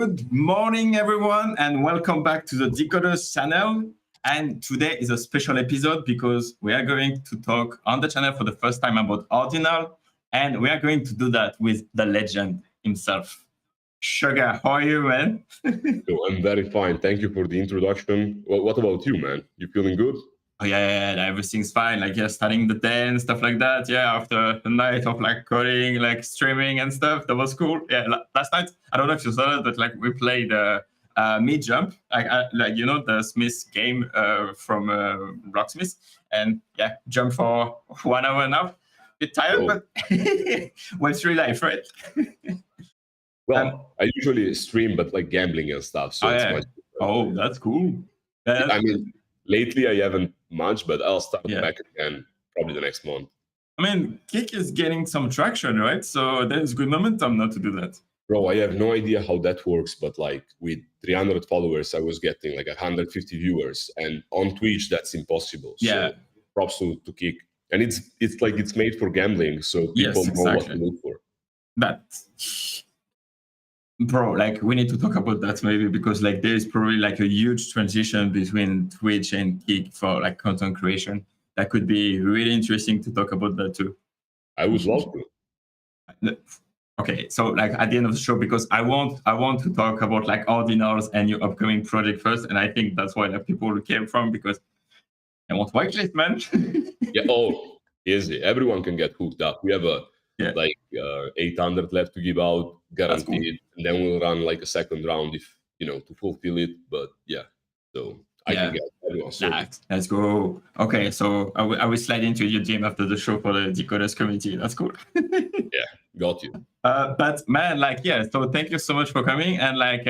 Good morning, everyone, and welcome back to the Decod3rs channel. And today is a special episode because we are going to talk on the channel for the first time about ordinal, and we are going to do that with the legend himself. Sugar, how are you, man? I'm very fine. Thank you for the introduction. Well, what about you, man? You feeling good? Oh, yeah, everything's fine. Like, yeah, starting the day and stuff like that. Yeah, after a night of like coding, like streaming and stuff, that was cool. Yeah, last night, I don't know if you saw it, but like we played mid jump, like you know the Smith game from Rocksmith, and yeah, jump for 1 hour and a half. Bit tired, but what's real life, right? Well, I usually stream, but like gambling and stuff. So it's much. Oh, that's cool. I mean, lately I haven't much, but I'll start back again probably the next month. I mean, Kick is getting some traction, right? So there's good momentum not to do that. Bro, I have no idea how that works, but like with 300 followers, I was getting like 150 viewers, and on Twitch that's impossible. Yeah. So props to Kick, and it's like it's made for gambling, so people know what to look for. But bro, like we need to talk about that maybe because like there is probably like a huge transition between Twitch and Kick for like content creation. That could be really interesting to talk about that too. I would love to. Okay, so like at the end of the show, because I want to talk about like ordinals and your upcoming project first, and I think that's why like people came from, because I want whitelist, man. Yeah. Oh, easy. Everyone can get hooked up. We have like 800 left to give out, guaranteed, cool. And then we'll run like a second round if to fulfill it. But yeah, so I can get everyone. Let's go. Okay, so I will slide into your gym after the show for the Decod3rs community. That's cool. Yeah, got you. But man, like, yeah, so thank you so much for coming. And like,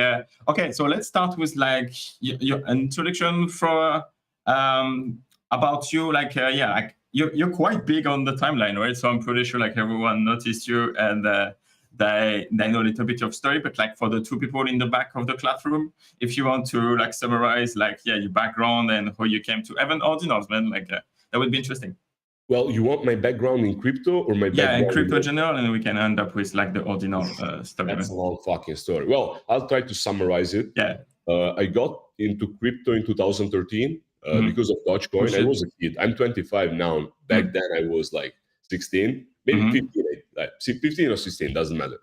okay, so let's start with like your introduction for about you. Like, like you're quite big on the timeline, right? So I'm pretty sure like everyone noticed you, and they know a little bit of story. But like for the two people in the back of the classroom, if you want to like summarize like your background and how you came to even ordinals, man, like that would be interesting. Well, you want my background in crypto or my background in crypto general, and we can end up with like the ordinal story. That's a long fucking story. Well, I'll try to summarize it. Yeah. I got into crypto in 2013 because of Dogecoin. I was a kid. I'm 25 now. Back then I was like 16, maybe 15 or 16, doesn't matter.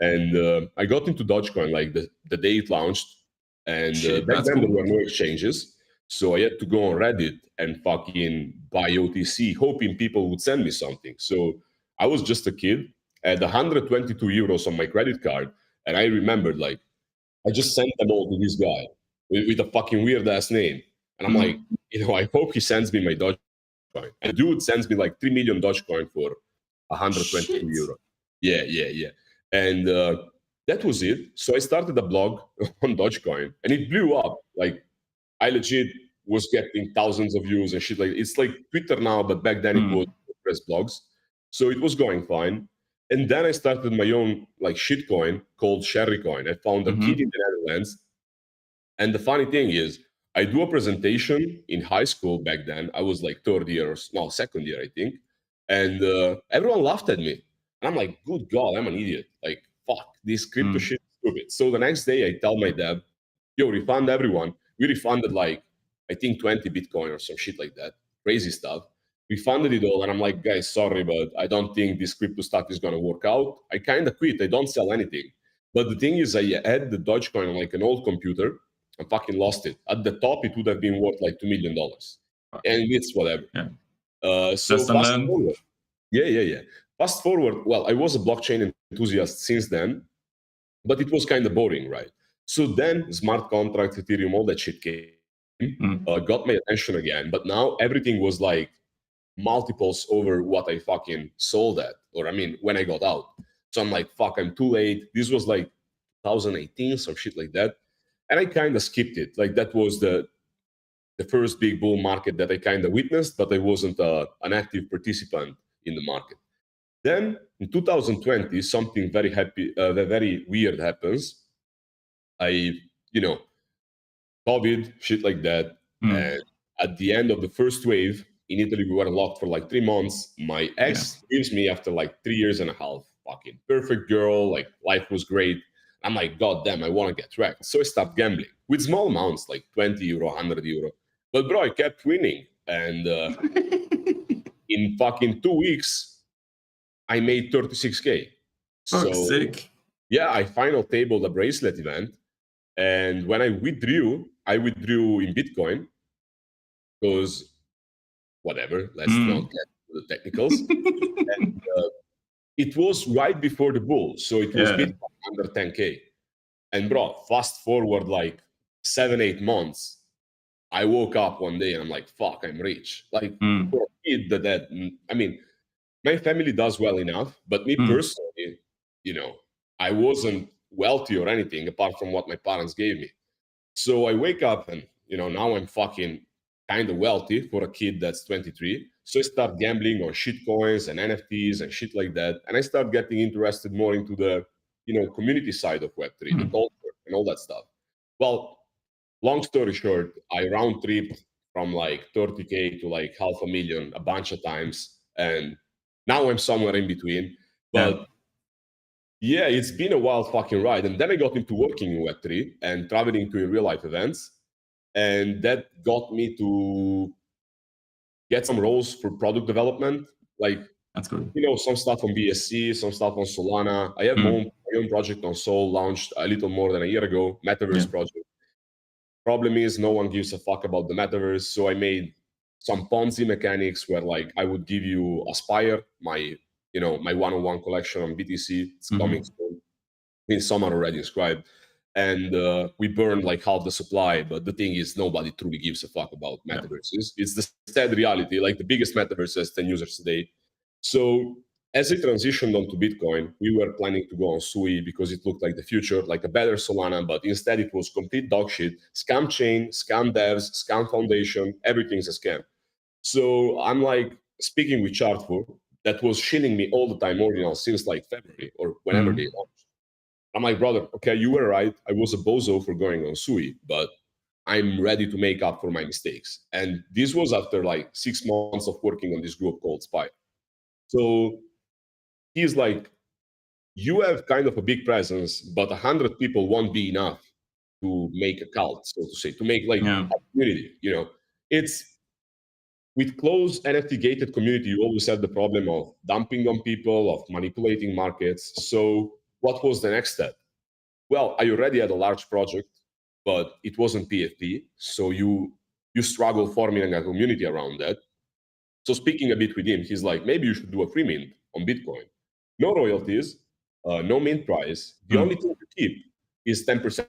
And I got into Dogecoin like the day it launched. And back then there were no exchanges. So I had to go on Reddit and fucking buy OTC, hoping people would send me something. So I was just a kid. I had 122 euros on my credit card. And I remembered, like, I just sent them all to this guy with a fucking weird-ass name. And I'm like, I hope he sends me my Dogecoin. And the dude sends me like 3 million Dogecoin for 122 euros. Yeah. And that was it. So I started a blog on Dogecoin. And it blew up. Like, I legit was getting thousands of views and shit. Like, it's like Twitter now, but back then it was press blogs. So it was going fine. And then I started my own like shitcoin called Sherrycoin. I found a kid in the Netherlands. And the funny thing is, I do a presentation in high school back then. I was like second year, I think. And everyone laughed at me. And I'm like, good God, I'm an idiot. Like, fuck, this crypto shit is stupid. So the next day I tell my dad, yo, refund everyone. We refunded like, I think 20 Bitcoin or some shit like that. Crazy stuff. We funded it all. And I'm like, guys, sorry, but I don't think this crypto stuff is going to work out. I kind of quit. I don't sell anything. But the thing is, I had the Dogecoin on like an old computer and fucking lost it. At the top, it would have been worth like $2 million. And it's whatever. Yeah. So fast forward. Yeah. Fast forward. Well, I was a blockchain enthusiast since then, but it was kind of boring, right? So then smart contracts, Ethereum, all that shit came, got my attention again. But now everything was like multiples over what I fucking sold at, or I mean, when I got out. So I'm like, fuck, I'm too late. This was like 2018, some shit like that. And I kind of skipped it. Like that was the first big bull market that I kind of witnessed, but I wasn't an active participant in the market. Then in 2020, something very weird happens. COVID, shit like that. And at the end of the first wave, in Italy, we were locked for like 3 months. My ex leaves me after like 3 years and a half. Fucking perfect girl. Like life was great. I'm like, God damn, I want to get wrecked. So I start gambling with small amounts, like 20 euro, 100 euro. But bro, I kept winning. And in fucking 2 weeks, I made 36K. So sick. yeah, I final tabled a bracelet event. And when I withdrew in Bitcoin because whatever, let's not get to the technicals. And, it was right before the bull. So it was Bitcoin under 10K. And bro, fast forward like 7-8 months, I woke up one day and I'm like, fuck, I'm rich. Like for a kid that I mean, my family does well enough, but me personally, you know, I wasn't wealthy or anything apart from what my parents gave me. So I wake up and, you know, now I'm fucking kind of wealthy for a kid that's 23. So I start gambling on shit coins and NFTs and shit like that. And I start getting interested more into the, you know, community side of Web3, the culture and all that stuff. Well, long story short, I round tripped from like 30K to like 500,000 a bunch of times. And now I'm somewhere in between. But yeah, it's been a wild fucking ride. And then I got into working in Web3 and traveling to real life events. And that got me to get some roles for product development. Like, that's good. You know, some stuff on BSC, some stuff on Solana. I have my own project on Sol, launched a little more than a year ago, Metaverse project. Problem is, no one gives a fuck about the Metaverse. So I made some Ponzi mechanics where like I would give you Aspire, my one-on-one collection on BTC. It's coming soon. I mean, some are already inscribed. And we burned like half the supply. But the thing is, nobody truly gives a fuck about metaverses. It's the sad reality. Like the biggest metaverse has 10 users today. So as I transitioned onto Bitcoin, we were planning to go on Sui because it looked like the future, like a better Solana, but instead it was complete dog shit. Scam chain, scam devs, scam foundation, everything's a scam. So I'm like speaking with Chartful that was shilling me all the time ordinals since like February or whenever they launched. I'm like, brother, okay, you were right. I was a bozo for going on Sui, but I'm ready to make up for my mistakes. And this was after like 6 months of working on this group called Spy. So he's like, you have kind of a big presence, but 100 people won't be enough to make a cult, so to say, to make like a community. You know, it's with closed NFT gated community, you always have the problem of dumping on people, of manipulating markets. So what was the next step? Well, I already had a large project, but it wasn't PFP. So you struggle forming a community around that. So speaking a bit with him, he's like, maybe you should do a free mint on Bitcoin. No royalties, no mint price. The only thing you keep is 10%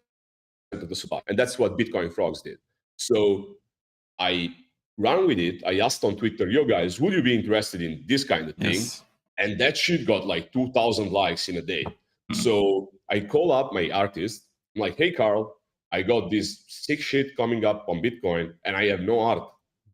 of the supply. And that's what Bitcoin Frogs did. So I ran with it. I asked on Twitter, yo guys, would you be interested in this kind of thing? And that shit got like 2,000 likes in a day. So I call up my artist. I'm like, hey, Carl, I got this sick shit coming up on Bitcoin and I have no art.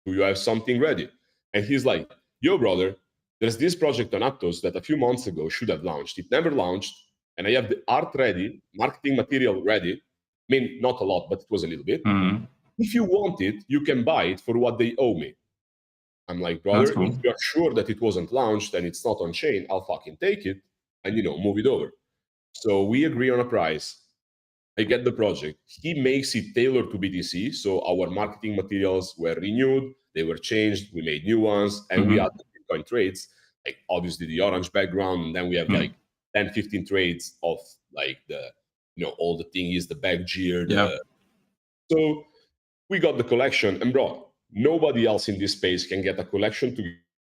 Do you have something ready? And he's like, yo, brother, there's this project on Aptos that a few months ago should have launched. It never launched. And I have the art ready, marketing material ready. I mean, not a lot, but it was a little bit. If you want it, you can buy it for what they owe me. I'm like, brother, if you're sure that it wasn't launched and it's not on chain, I'll fucking take it and, move it over. So we agree on a price. I get the project. He makes it tailored to BTC. So our marketing materials were renewed. They were changed. We made new ones. And we added Bitcoin trades, like obviously the orange background. And then we have like 10, 15 trades of like the, all the thing is the back gear. So we got the collection. And bro, nobody else in this space can get a collection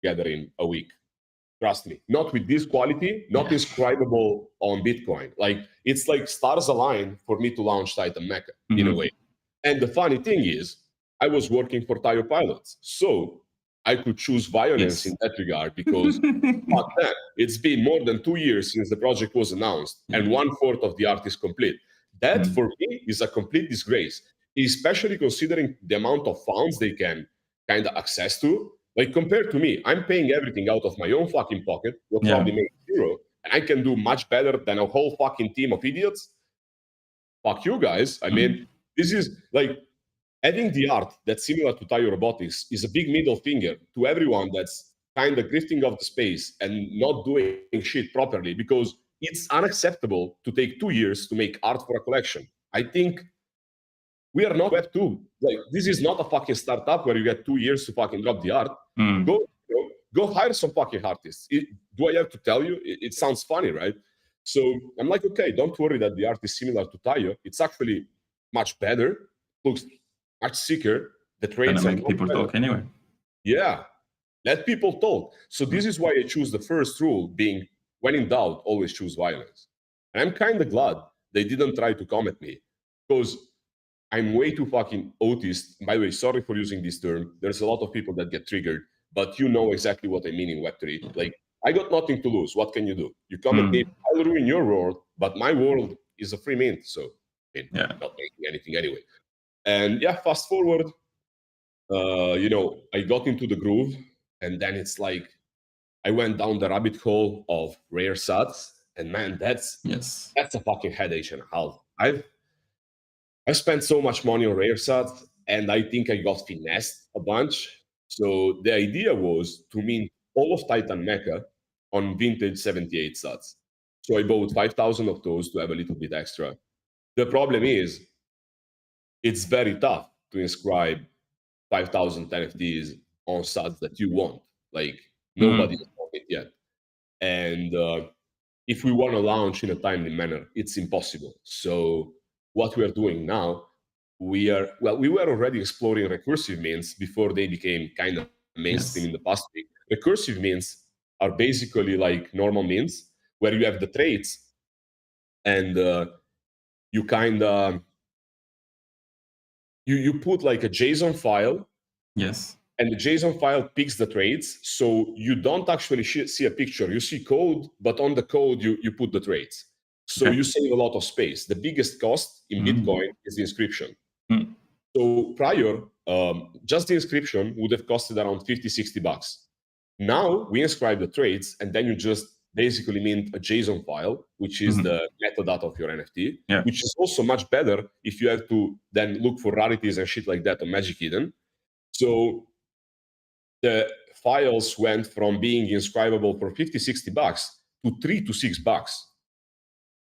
together in a week. Trust me, not with this quality, not inscribable on Bitcoin. Like, it's like stars align for me to launch Titan Meka in a way. And the funny thing is, I was working for Tire Pilots, so I could choose violence in that regard because fuck that. It's been more than 2 years since the project was announced, and 1/4 of the art is complete. That for me is a complete disgrace, especially considering the amount of funds they can kind of access to. Like, compared to me, I'm paying everything out of my own fucking pocket, will probably make zero, and I can do much better than a whole fucking team of idiots. Fuck you guys. I mean, this is like having the art that's similar to Tire Robotics is a big middle finger to everyone that's kind of grifting off the space and not doing shit properly, because it's unacceptable to take 2 years to make art for a collection. I think we are not Web2. Like, this is not a fucking startup where you get 2 years to fucking drop the art. Go hire some fucking artists. Do I have to tell you? It sounds funny, right? So I'm like, okay, don't worry that the art is similar to Tayo. It's actually much better, looks much sicker. The trades make people talk anyway. Yeah, let people talk. So this is why I choose the first rule, being when in doubt, always choose violence. And I'm kind of glad they didn't try to come at me, because I'm way too fucking autist. By the way, sorry for using this term. There's a lot of people that get triggered, but you know exactly what I mean in Web3. Like, I got nothing to lose. What can you do? You come at me, I'll ruin your world, but my world is a free mint, so I'm not making anything anyway. And yeah, fast forward, I got into the groove, and then it's like I went down the rabbit hole of rare sats, and man, that's a fucking headache and a half. I spent so much money on rare sats, and I think I got finessed a bunch. So the idea was to mint all of Titan Meka on vintage 78 sats. So I bought 5,000 of those to have a little bit extra. The problem is, it's very tough to inscribe 5,000 NFTs on sats that you want. Like, nobody has done it yet. And if we want to launch in a timely manner, it's impossible. So what we are doing now, we were already exploring recursive mints before they became kind of mainstream in the past week. Recursive mints are basically like normal mints where you have the traits, and you kind of you put like a JSON file. Yes. And the JSON file picks the traits, so you don't actually see a picture. You see code, but on the code you put the traits. So you save a lot of space. The biggest cost in Bitcoin is the inscription. So prior, just the inscription would have costed around $50-$60. Now we inscribe the traits, and then you just basically mint a JSON file, which is the metadata of your NFT, which is also much better if you have to then look for rarities and shit like that on Magic Eden. So the files went from being inscribable for $50-$60 to $3 to $6,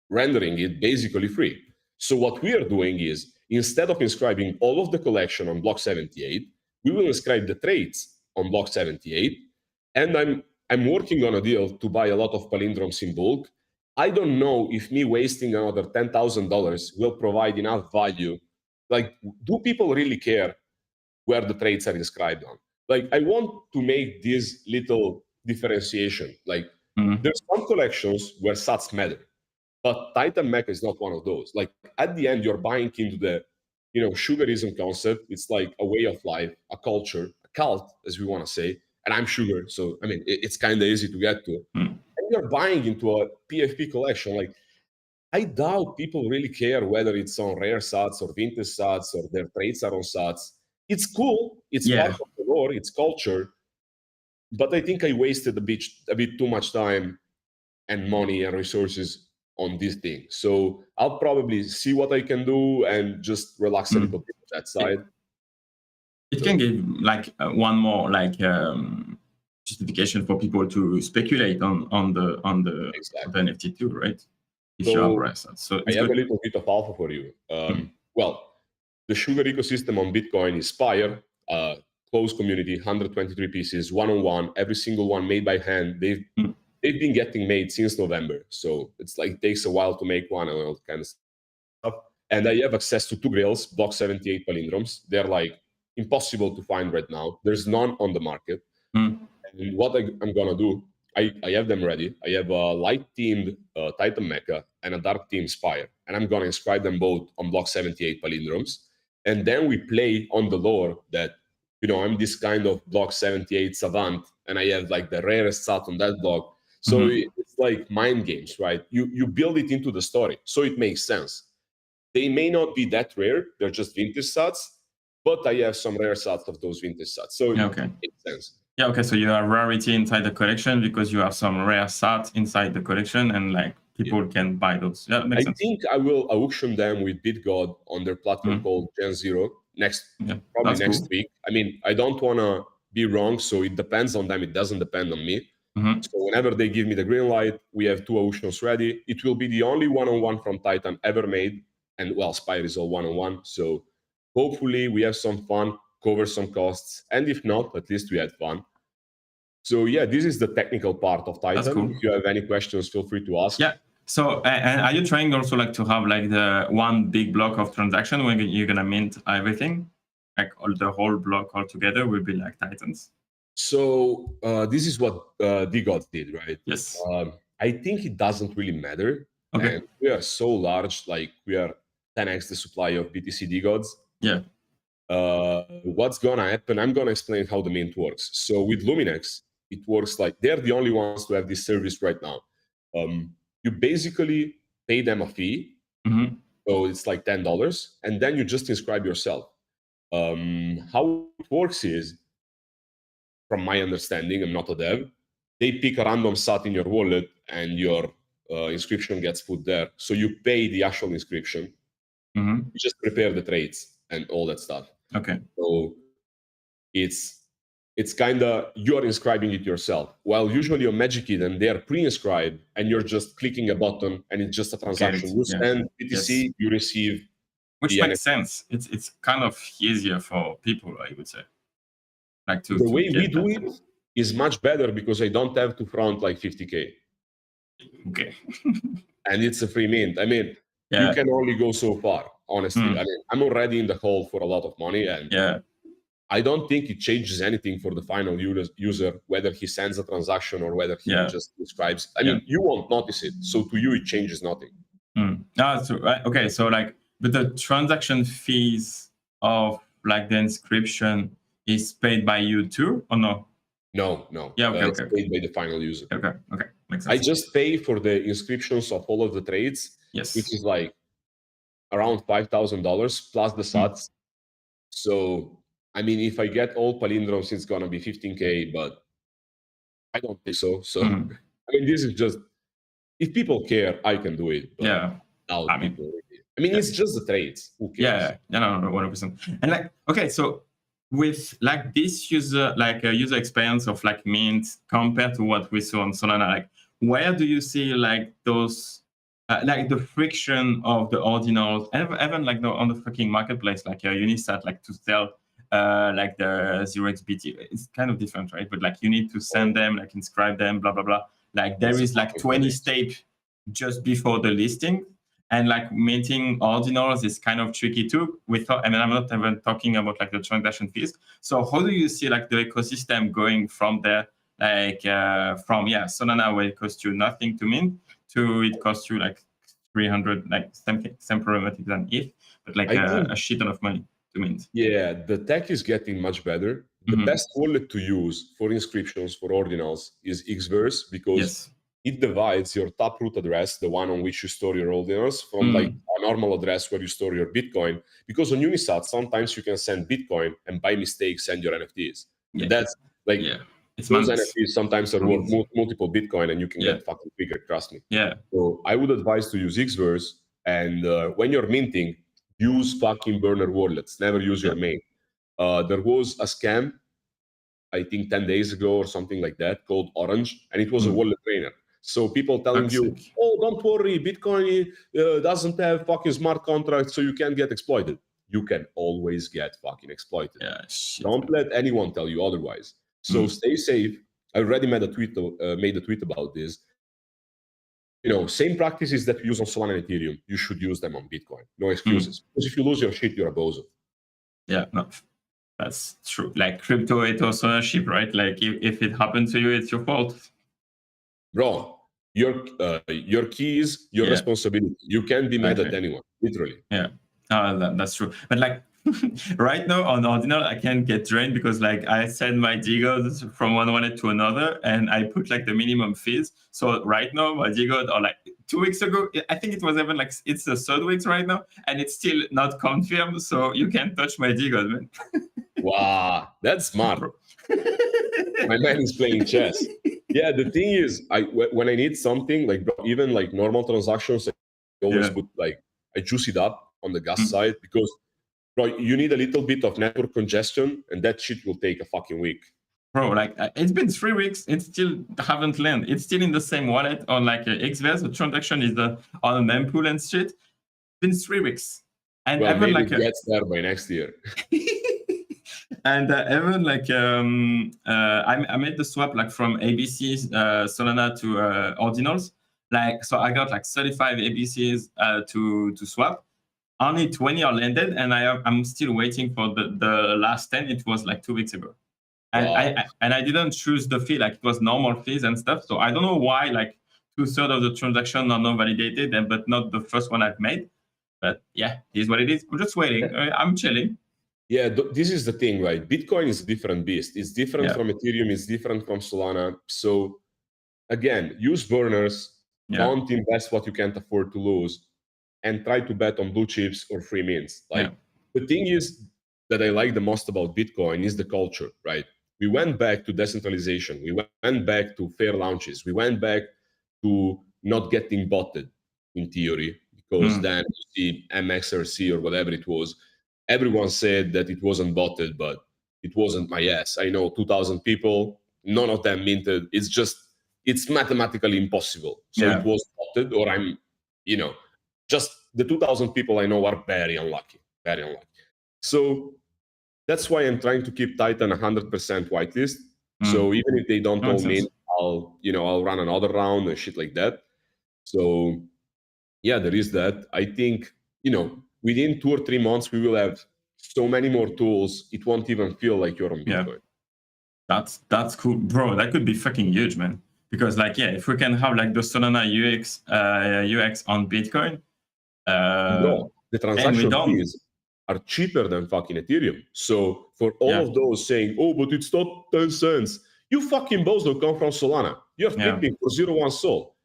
rendering it basically free. So what we are doing is, instead of inscribing all of the collection on block 78, we will inscribe the traits on block 78. And I'm working on a deal to buy a lot of palindromes in bulk. I don't know if me wasting another $10,000 will provide enough value. Like, do people really care where the traits are inscribed on? Like, I want to make this little differentiation. Like, there's some collections where sats matter, but Titan Meka is not one of those. Like, at the end, you're buying into the, sugarism concept. It's like a way of life, a culture, a cult, as we want to say. And I'm sugar, so I mean, it's kind of easy to get to. And you're buying into a PFP collection. Like, I doubt people really care whether it's on rare sats or vintage sats or their traits are on sats. It's cool. It's part of the lore. It's culture. But I think I wasted a bit too much time and money and resources on this thing. So I'll probably see what I can do and just relax a little bit on that side. It can give like one more justification for people to speculate on the NFT too, right? If you have rare sats. So I have a little bit of alpha for you. Well, the sugar ecosystem on Bitcoin is Spire, closed community, 123 pieces, one-on-one, every single one made by hand. They've been getting made since November. So it's like, it takes a while to make one and all that kind of stuff. And I have access to 2 grails, block 78 palindromes. They're like impossible to find right now. There's none on the market. And what I'm gonna do, I have them ready. I have a light-themed Titan Meka and a dark-themed Spire. And I'm gonna inscribe them both on block 78 palindromes. And then we play on the lore that, I'm this kind of block 78 savant, and I have like the rarest sat on that block. So it's like mind games, right? You build it into the story, so it makes sense. They may not be that rare, they're just vintage sats, but I have some rare sats of those vintage sats. So it makes sense. Yeah, okay, so you have rarity inside the collection because you have some rare sats inside the collection, and like people can buy those. Yeah, makes sense. I think I will auction them with BitGod on their platform called Gen Zero probably next week. I mean, I don't want to be wrong, so it depends on them. It doesn't depend on me. So whenever they give me the green light, we have 2 auctions ready. It will be the only one-on-one from Titan ever made. And well, Spire is all one-on-one. So hopefully we have some fun, cover some costs. And if not, at least we had fun. So yeah, this is the technical part of Titan. That's cool. If you have any questions, feel free to ask. Yeah. So and are you trying also like to have like the one big block of transaction when you're gonna mint everything? Like all the whole block all together will be like Titans? So this is what Decod did, right? Yes. I think it doesn't really matter. Okay. And we are so large, like we are 10x the supply of BTC Decods. Yeah. What's gonna happen? I'm gonna explain how the mint works. So with Luminex, it works like they're the only ones to have this service right now. You basically pay them a fee, so it's like $10, and then you just inscribe yourself. How it works is, from my understanding, I'm not a dev, they pick a random sat in your wallet and your inscription gets put there. So you pay the actual inscription. You just prepare the trades and all that stuff. Okay. So it's kind of, you're inscribing it yourself. While usually on MagicKid and they're pre-inscribed and you're just clicking a button and it's just a transaction. You send BTC, you receive. Which makes sense. It's kind of easier for people, I would say. Like the way we do it is much better because I don't have to front like 50K. Okay. And it's a free mint. I mean, you can only go so far, honestly. I mean, I'm already in the hole for a lot of money, and I don't think it changes anything for the final user, whether he sends a transaction or whether he just describes. I mean, you won't notice it. So to you, it changes nothing. So, okay, so like, but the transaction fees of like the inscription is paid by you too, or no? No. Yeah, okay, it's paid by the final user. Okay, makes sense. I just pay for the inscriptions of all of the trades, which is like around $5,000 plus the sats. So, I mean, if I get all palindromes, it's gonna be 15K, but I don't think so. So, I mean, this is just, if people care, I can do it. But I mean, it's just the trades. Who cares? No, 100%. And like, okay, so with like this user, like a user experience of like Mint compared to what we saw on Solana, like where do you see like those, like the friction of the ordinals, and even like on the fucking marketplace, like Unisat, like to sell like the 0xBT, it's kind of different, right? But like you need to send them, like inscribe them, blah, blah, blah. Like there is like 20 steps just before the listing. And like minting ordinals is kind of tricky too. I mean, I'm not even talking about like the transaction fees. So how do you see like the ecosystem going from there, like from Solana where it costs you nothing to mint to it costs you like 300, like same problematic than ETH, but like a shit ton of money to mint. Yeah, the tech is getting much better. The best wallet to use for inscriptions for ordinals is Xverse because it divides your top root address, the one on which you store your ordinals, from like a normal address where you store your Bitcoin. Because on Unisat, sometimes you can send Bitcoin and by mistake send your NFTs. And that's like, those NFTs sometimes are worth multiple Bitcoin and you can get fucking triggered, trust me. So I would advise to use Xverse. And when you're minting, use fucking burner wallets. Never use your main. There was a scam, I think 10 days ago or something like that, called Orange, and it was a wallet trainer. So people telling you, oh, don't worry, Bitcoin doesn't have fucking smart contracts, so you can't get exploited. You can always get fucking exploited. Don't let anyone tell you otherwise. So stay safe. I already made a tweet about this. You know, same practices that we use on Solana and Ethereum, you should use them on Bitcoin. No excuses. Because if you lose your shit, you're a bozo. Yeah, no, that's true. Like crypto, it's also ownership, right? Like if it happened to you, it's your fault. Bro, your keys, your responsibility. You can't be mad at anyone, literally. Yeah, that's true. But like right now on Ordinal, I can't get drained because like I send my Decods from one wallet to another, and I put like the minimum fees. So right now my Decod, or like 2 weeks ago, I think it was even like it's the 3rd week right now, and it's still not confirmed. So you can't touch my Decod, man. Wow, that's smart. My man is playing chess. Yeah, the thing is, when I need something, like even like normal transactions, I always put like, I juice it up on the gas side because, bro, you need a little bit of network congestion and that shit will take a fucking week. Bro, like it's been 3 weeks. It still haven't landed. It's still in the same wallet on like XVS. The transaction is on a mempool and shit. It's been 3 weeks, and Well, even maybe like it gets there by next year. and even like I made the swap like from ABC Solana to ordinals. Like so, I got like 35 ABCs to swap. Only 20 are landed, and I'm still waiting for the last 10. It was like 2 weeks ago. And Wow. I didn't choose the fee, like it was normal fees and stuff. So I don't know why like 2/3 of the transaction are not validated, but not the first one I've made. But yeah, it is what it is. I'm just waiting. I'm chilling. Yeah, this is the thing, right? Bitcoin is a different beast. It's different Yeah. from Ethereum. It's different from Solana. So again, use burners. Yeah. Don't invest what you can't afford to lose, and try to bet on blue chips or free mints. Like the thing is that I like the most about Bitcoin is the culture, right? We went back to decentralization. We went back to fair launches. We went back to not getting botted in theory, because then you see MXRC or whatever it was. Everyone said that it wasn't botted, but it wasn't my ass. I know 2,000 people, none of them minted. It's mathematically impossible. So it was botted, or I'm, just the 2,000 people I know are very unlucky, very unlucky. So that's why I'm trying to keep Titan 100% whitelist. So even if they don't all mint, I'll run another round and shit like that. So yeah, there is that. I think, within 2 or 3 months, we will have so many more tools, it won't even feel like you're on Bitcoin. That's cool, bro. That could be fucking huge, man. Because like, if we can have like the Solana UX on Bitcoin, no, the transaction fees are cheaper than fucking Ethereum. So for all of those saying, oh, but it's not 10 cents, you fucking bozo come from Solana. You're flipping for 0.1 SOL.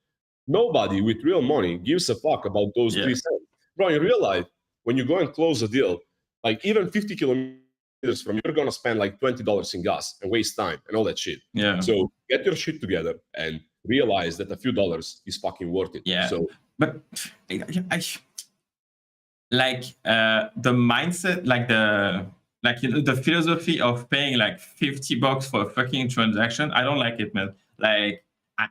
Nobody with real money gives a fuck about those 3 cents. Bro, in real life, when you go and close a deal, like even 50 kilometers from you're going to spend like $20 in gas and waste time and all that shit. So get your shit together and realize that a few dollars is fucking worth it. So, but like the mindset, like the philosophy of paying like $50 for a fucking transaction, I don't like it, man. Like I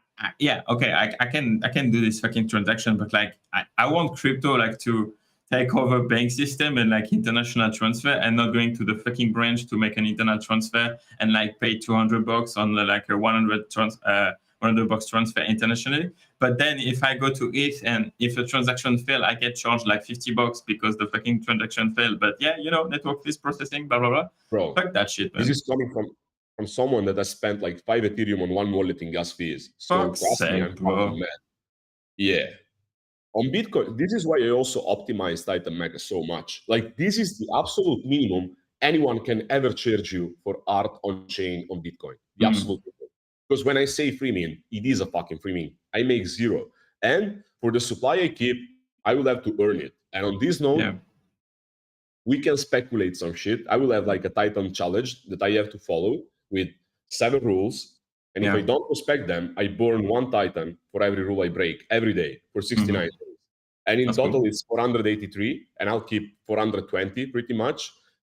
can do this fucking transaction, but like I want crypto like to take over bank system and like international transfer, and not going to the fucking branch to make an internal transfer and like pay $200 on like a $100 transfer internationally. But then if I go to ETH and if a transaction fail, I get charged like $50 because the fucking transaction failed. But network fees processing, blah blah blah. Bro, fuck that shit, man. This is coming from someone that has spent like 5 Ethereum on one wallet in gas fees. So trust me, I'm fucking mad. Yeah. On Bitcoin, this is why I also optimize Titan Meka so much. Like, this is the absolute minimum anyone can ever charge you for art on chain on Bitcoin. The absolute minimum. Because when I say free mint, it is a fucking free mint. I make 0. And for the supply I keep, I will have to earn it. And on this note, we can speculate some shit. I will have like a Titan challenge that I have to follow with 7 rules. And if I don't respect them, I burn 1 Titan for every rule I break every day for 69 days. And in total, it's 483, and I'll keep 420 pretty much.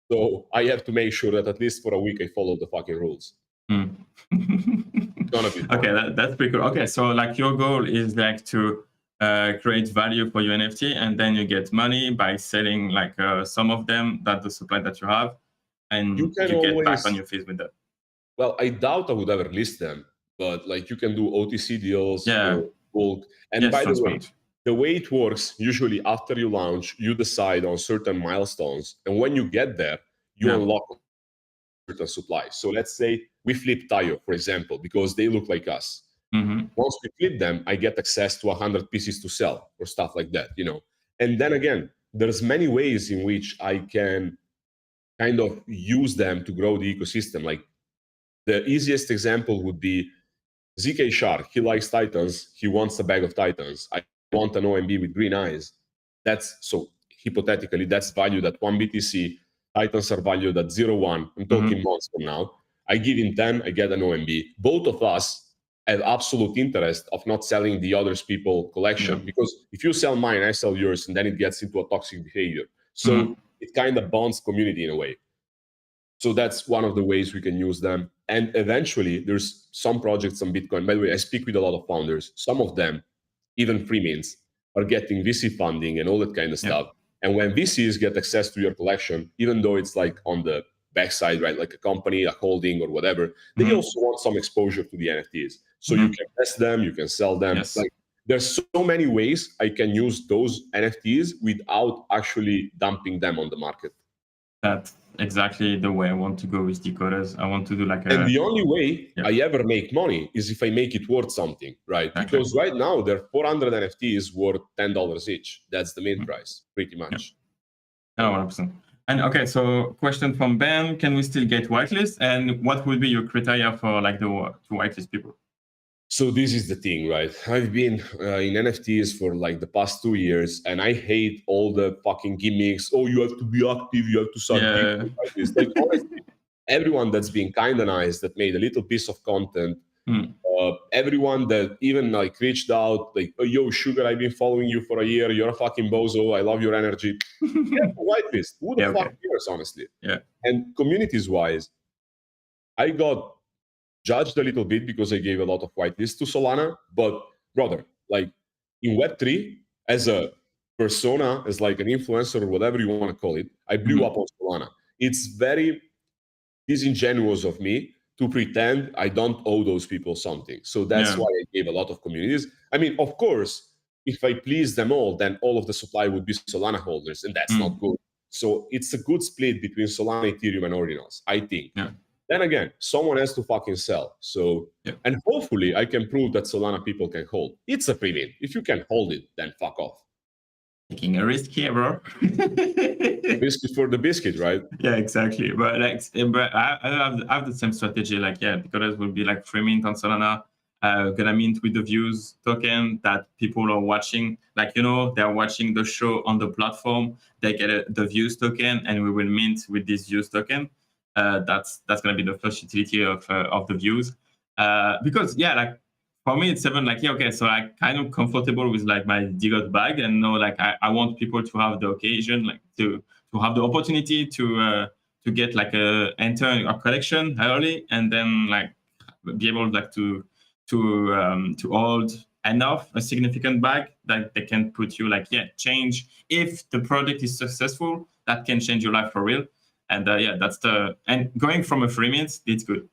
So I have to make sure that at least for a week I follow the fucking rules. Okay, that's pretty cool. Okay, so like your goal is like to create value for your NFT, and then you get money by selling like some of them, that the supply that you have, and you get back on your fees with that. Well, I doubt I would ever list them, but like you can do OTC deals or bulk. And by the way it works, usually after you launch, you decide on certain milestones, and when you get there, you unlock certain supply. So let's say we flip Tayo, for example, because they look like us. Once we flip them, I get access to 100 pieces to sell or stuff like that, And then again, there's many ways in which I can kind of use them to grow the ecosystem. Like the easiest example would be ZK Shark. He likes Titans. He wants a bag of Titans. I want an OMB with green eyes. So hypothetically, that's valued at 1 BTC. Titans are valued at 0.1. I'm talking months from now. I give him 10, I get an OMB. Both of us have absolute interest of not selling the other people's collection, because if you sell mine, I sell yours, and then it gets into a toxic behavior. So it kind of bonds community in a way. So that's one of the ways we can use them. And eventually, there's some projects on Bitcoin. By the way, I speak with a lot of founders. Some of them, even free mints, are getting VC funding and all that kind of stuff. And when VCs get access to your collection, even though it's like on the backside, right, like a company, a holding or whatever, they also want some exposure to the NFTs. So you can test them, you can sell them. Yes. Like there's so many ways I can use those NFTs without actually dumping them on the market. That's exactly the way I want to go with Decod3rs. I want to do like and the only way I ever make money is if I make it worth something, right? Exactly. Because right now there are 400 NFTs worth $10 each. That's the mint price, pretty much. Yeah. 100%. And okay, so question from Ben: can we still get whitelist? And what would be your criteria for like to whitelist people? So this is the thing, right? I've been in NFTs for like the past 2 years, and I hate all the fucking gimmicks. Oh, you have to be active, you have to start like this. Like honestly, everyone that's been kind and nice, that made a little piece of content, everyone that even like reached out, like, oh, yo, Sugar, I've been following you for a year. You're a fucking bozo. I love your energy. Whitelist. Who the fuck cares, honestly? Yeah. And communities-wise, I got judged a little bit because I gave a lot of whitelist to Solana, but brother, like in Web3, as a persona, as like an influencer or whatever you want to call it, I blew up on Solana. It's very disingenuous of me to pretend I don't owe those people something. So that's why I gave a lot of communities. I mean, of course, if I please them all, then all of the supply would be Solana holders, and that's not good. So it's a good split between Solana, Ethereum, and ordinals, I think. Then again, someone has to fucking sell. So, and hopefully I can prove that Solana people can hold. It's a free mint. If you can hold it, then fuck off. Taking a risk here, bro. Biscuit for the biscuit, right? Yeah, exactly. But like, I have the same strategy. Like, because it will be like free mint on Solana. Gonna mint with the views token that people are watching. Like, you know, they're watching the show on the platform. They get the views token, and we will mint with this views token. That's gonna be the first utility of the views. Because like for me, it's even like so I'm kind of comfortable with like my Decod bag, and know like I want people to have the occasion, like to have the opportunity to get like enter a collection early, and then like be able like to hold enough a significant bag that they can put you like change if the project is successful, that can change your life for real. And that's and going from a free mint, it's good.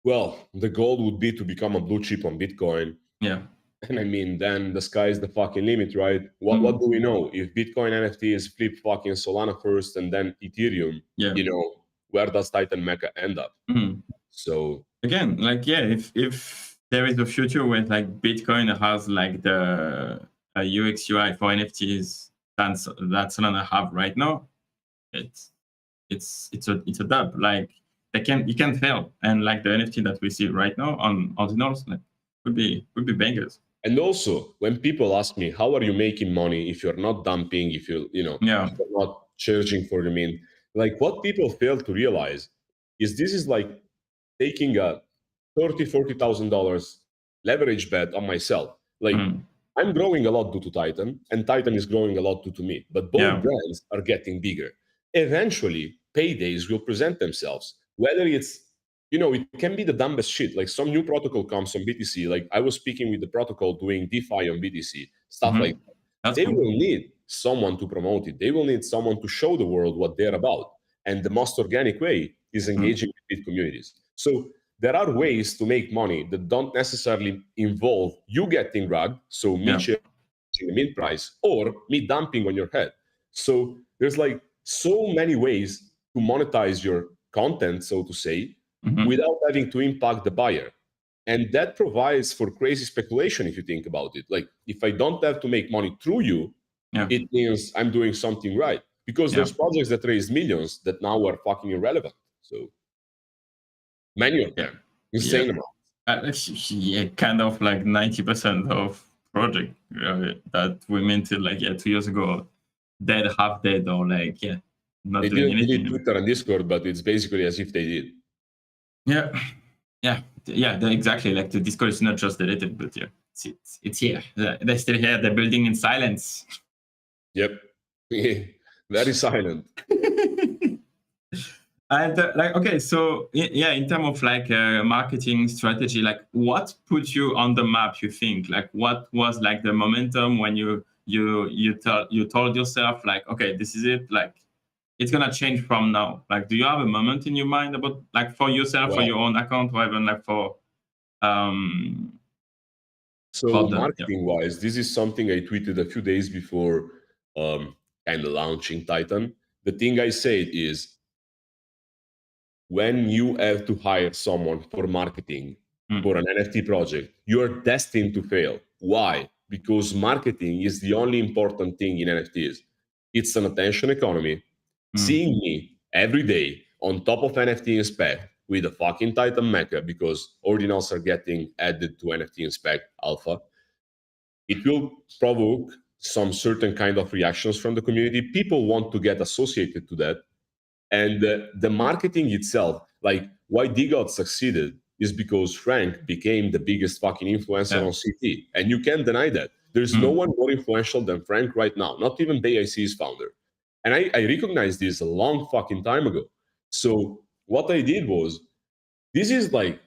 Well, the goal would be to become a blue chip on Bitcoin. Yeah. And I mean, then the sky is the fucking limit, right? What do we know? If Bitcoin NFTs flip fucking Solana first and then Ethereum, you know, where does Titan Meka end up? So again, like if there is a future where like Bitcoin has like the UX UI for NFTs that Solana have right now, it's a dub. Like you can't fail. And like the NFT that we see right now on ordinals, like would be bangers. And also, when people ask me, how are you making money if you're not dumping, if if you're not charging for the mint, like what people fail to realize is this is like taking a $30,000-$40,000 leverage bet on myself. Like I'm growing a lot due to Titan, and Titan is growing a lot due to me. But both brands are getting bigger. Eventually, paydays will present themselves. Whether it's, it can be the dumbest shit. Like some new protocol comes on BTC. Like I was speaking with the protocol doing DeFi on BTC, stuff like that. They will need someone to promote it. They will need someone to show the world what they're about. And the most organic way is engaging with communities. So there are ways to make money that don't necessarily involve you getting rugged, so me changing the mint price, or me dumping on your head. So there's like so many ways to monetize your content, so to say, without having to impact the buyer. And that provides for crazy speculation if you think about it. Like if I don't have to make money through you, it means I'm doing something right. Because there's projects that raise millions that now are fucking irrelevant. So many of them, insane amount. Kind of like 90% of project that we minted like 2 years ago, dead, half dead, or like not they doing didn't anything. delete Twitter and Discord, but it's basically as if they did. Exactly. Like the Discord is not just deleted, but it's here. They're still here. They're building in silence. Yep. Very silent. And like, okay, so yeah, in terms of like marketing strategy, like what put you on the map? You think like what was like the momentum when you told yourself like, okay, this is it, like it's gonna change from now. Like, do you have a moment in your mind about like for yourself, for your own account, or even like for So marketing wise, this is something I tweeted a few days before kind of launching Titan. The thing I said is, when you have to hire someone for marketing for an NFT project, you are destined to fail. Why? Because marketing is the only important thing in NFTs. It's an attention economy. Seeing me every day on top of NFT Inspect with a fucking Titan Meka, because ordinals are getting added to NFT Inspect Alpha, it will provoke some certain kind of reactions from the community. People want to get associated to that. And the marketing itself, like why Decod succeeded is because Frank became the biggest fucking influencer on CT. And you can't deny that. There's no one more influential than Frank right now, not even BAC's founder. And I recognized this a long fucking time ago. So what I did was, this is like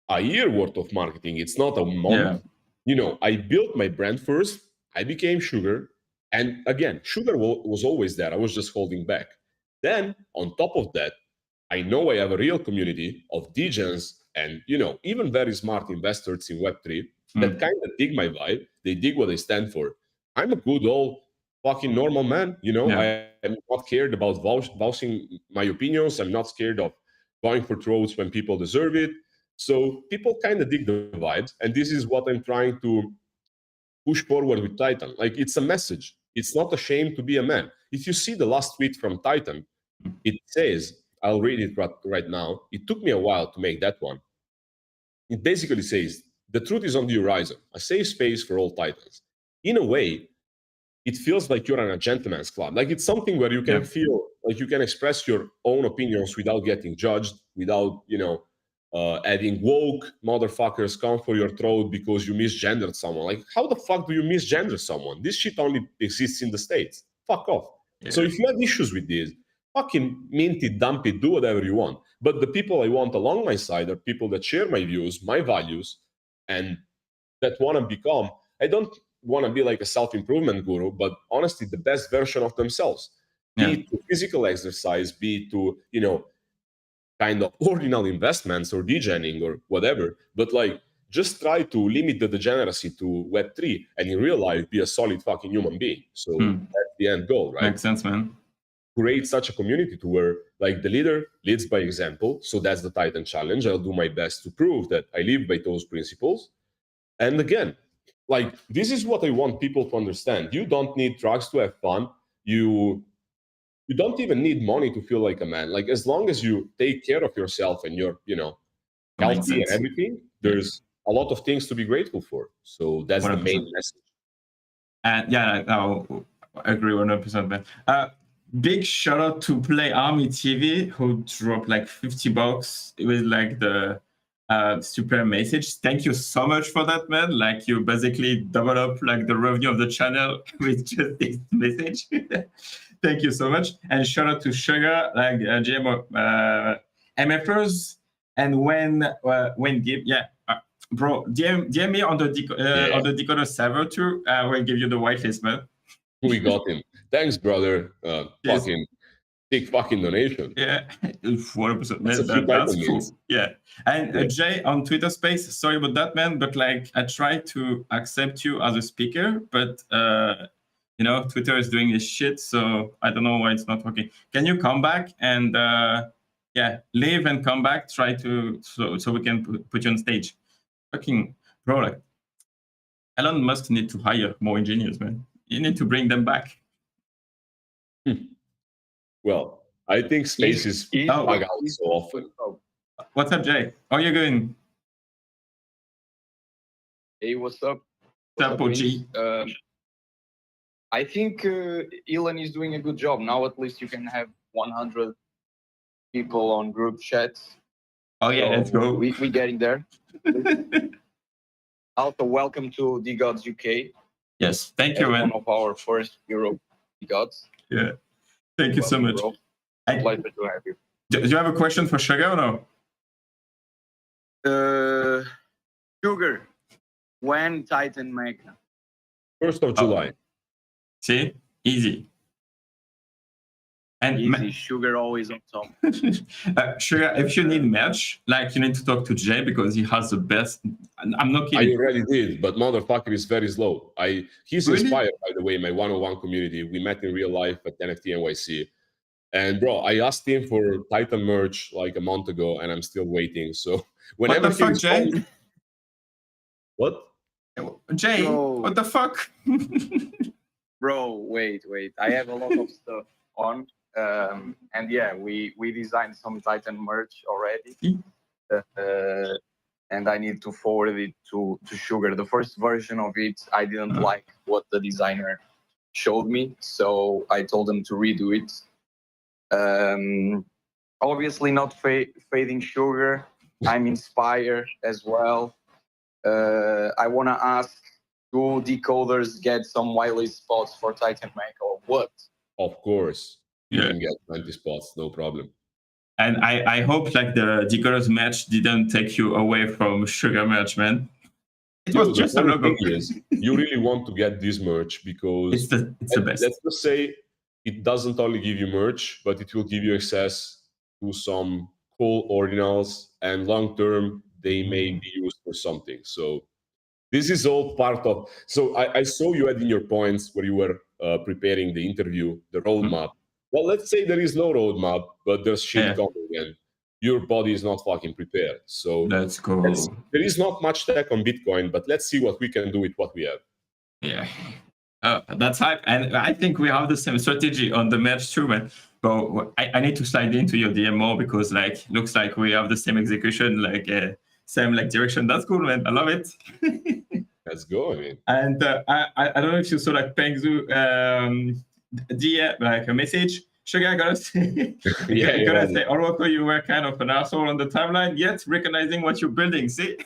a year worth of marketing. It's not a month. You know, I built my brand first. I became Sugar. And again, Sugar was always there. I was just holding back. Then on top of that, I know I have a real community of degens and, you know, even very smart investors in Web3 that kind of dig my vibe. They dig what I stand for. I'm a good old fucking normal man. You know, I am not scared about vouching my opinions. I'm not scared of going for throats when people deserve it. So people kind of dig the vibes. And this is what I'm trying to push forward with Titan. Like, it's a message. It's not a shame to be a man. If you see the last tweet from Titan, it says, I'll read it right now. It took me a while to make that one. It basically says, the truth is on the horizon, a safe space for all Titans. In a way, it feels like you're in a gentleman's club. Like, it's something where you can feel like you can express your own opinions without getting judged, without, you know, having woke motherfuckers come for your throat because you misgendered someone. Like, how the fuck do you misgender someone? This shit only exists in the States. Fuck off. So if you have issues with this, fucking mint it, dump it, do whatever you want. But the people I want along my side are people that share my views, my values, and that want to become, I don't want to be like a self-improvement guru, but honestly, the best version of themselves. Be it to physical exercise, be it to, you know, kind of ordinal investments or degening or whatever, but like just try to limit the degeneracy to Web3 and in real life be a solid fucking human being. So that's the end goal, right? Makes sense, man. Create such a community to where like the leader leads by example. So that's the Titan challenge. I'll do my best to prove that I live by those principles. And again, like, this is what I want people to understand. You don't need drugs to have fun. You don't even need money to feel like a man. Like, as long as you take care of yourself and you're, you know, healthy and everything, there's a lot of things to be grateful for. So that's 100%. The main message. And yeah, I agree 100%, man. Big shout out to Play Army TV, who dropped like $50 with like the super message. Thank you so much for that, man. Like, you basically double up like the revenue of the channel with just this message. Thank you so much. And shout out to Sugar, like GM MFers, and when give, bro, DM me on the Decoder server too. We'll give you the whitelist, man. We got him. Thanks, brother. Fucking big fucking donation. Yeah, 100%. That's cool. Yeah. And Jay on Twitter Space, sorry about that, man, but like I tried to accept you as a speaker, but you know, Twitter is doing this shit, so I don't know why it's not working. Can you come back and leave and come back? Try to so we can put you on stage. Fucking bro, like Elon Musk need to hire more engineers, man. You need to bring them back. Well, I think space is bug out so often. What's up, Jay? How are you going? Hey, what's up? What's up, G? I think Elon is doing a good job. Now at least you can have 100 people on group chats. Oh yeah, let's go. We're getting there. Also, welcome to Decod3rs UK. Yes, thank you, man. One of our first Europe Decods. Yeah, thank you so much. Pleasure to have you. Do you have a question for Sugar or no? Sugar, when Titan Meka? 1st of July. See, easy. And Easy, Sugar always on top. Sugar, if you need merch, like you need to talk to Jay because he has the best. I'm not I kidding. already did, but motherfucker is very slow. He's Really? inspired, by the way, my one-on-one community. We met in real life at NFT NYC. And bro, I asked him for Titan merch like a month ago, and I'm still waiting. So What whenever the fuck, Jay? What? Jay, Bro. what the fuck? Bro, wait. I have a lot of stuff on. And yeah, we designed some Titan merch already. And I need to forward it to Sugar. The first version of it, I didn't like what the designer showed me, so I told him to redo it. Obviously not fading Sugar. I'm inspired as well. I want to ask, do decoders get some whitelist spots for Titan Meka or what? Of course. You Yeah. can get 20 spots, no problem. And I hope like the Decod3rs match didn't take you away from Sugar merch, man. It was just a logo. You really want to get this merch because it's the best. Let's just say it doesn't only give you merch, but it will give you access to some cool ordinals, and long term they may be used for something. So this is all part of. So I saw you adding your points where you were preparing the interview, the roadmap. Well, let's say there is no roadmap, but there's shit coming, and your body is not fucking prepared. So let's go. There is not much tech on Bitcoin, but let's see what we can do with what we have. Yeah. That's hype. And I think we have the same strategy on the merch too, man. But I need to slide into your DM more because like looks like we have the same execution, like same like direction. That's cool, man. I love it. Let's go, I mean. And I don't know if you saw like Pengzu DM, like a message. Sugar, I gotta say, gotta say, Oroko, you were kind of an asshole on the timeline, yet recognizing what you're building. See?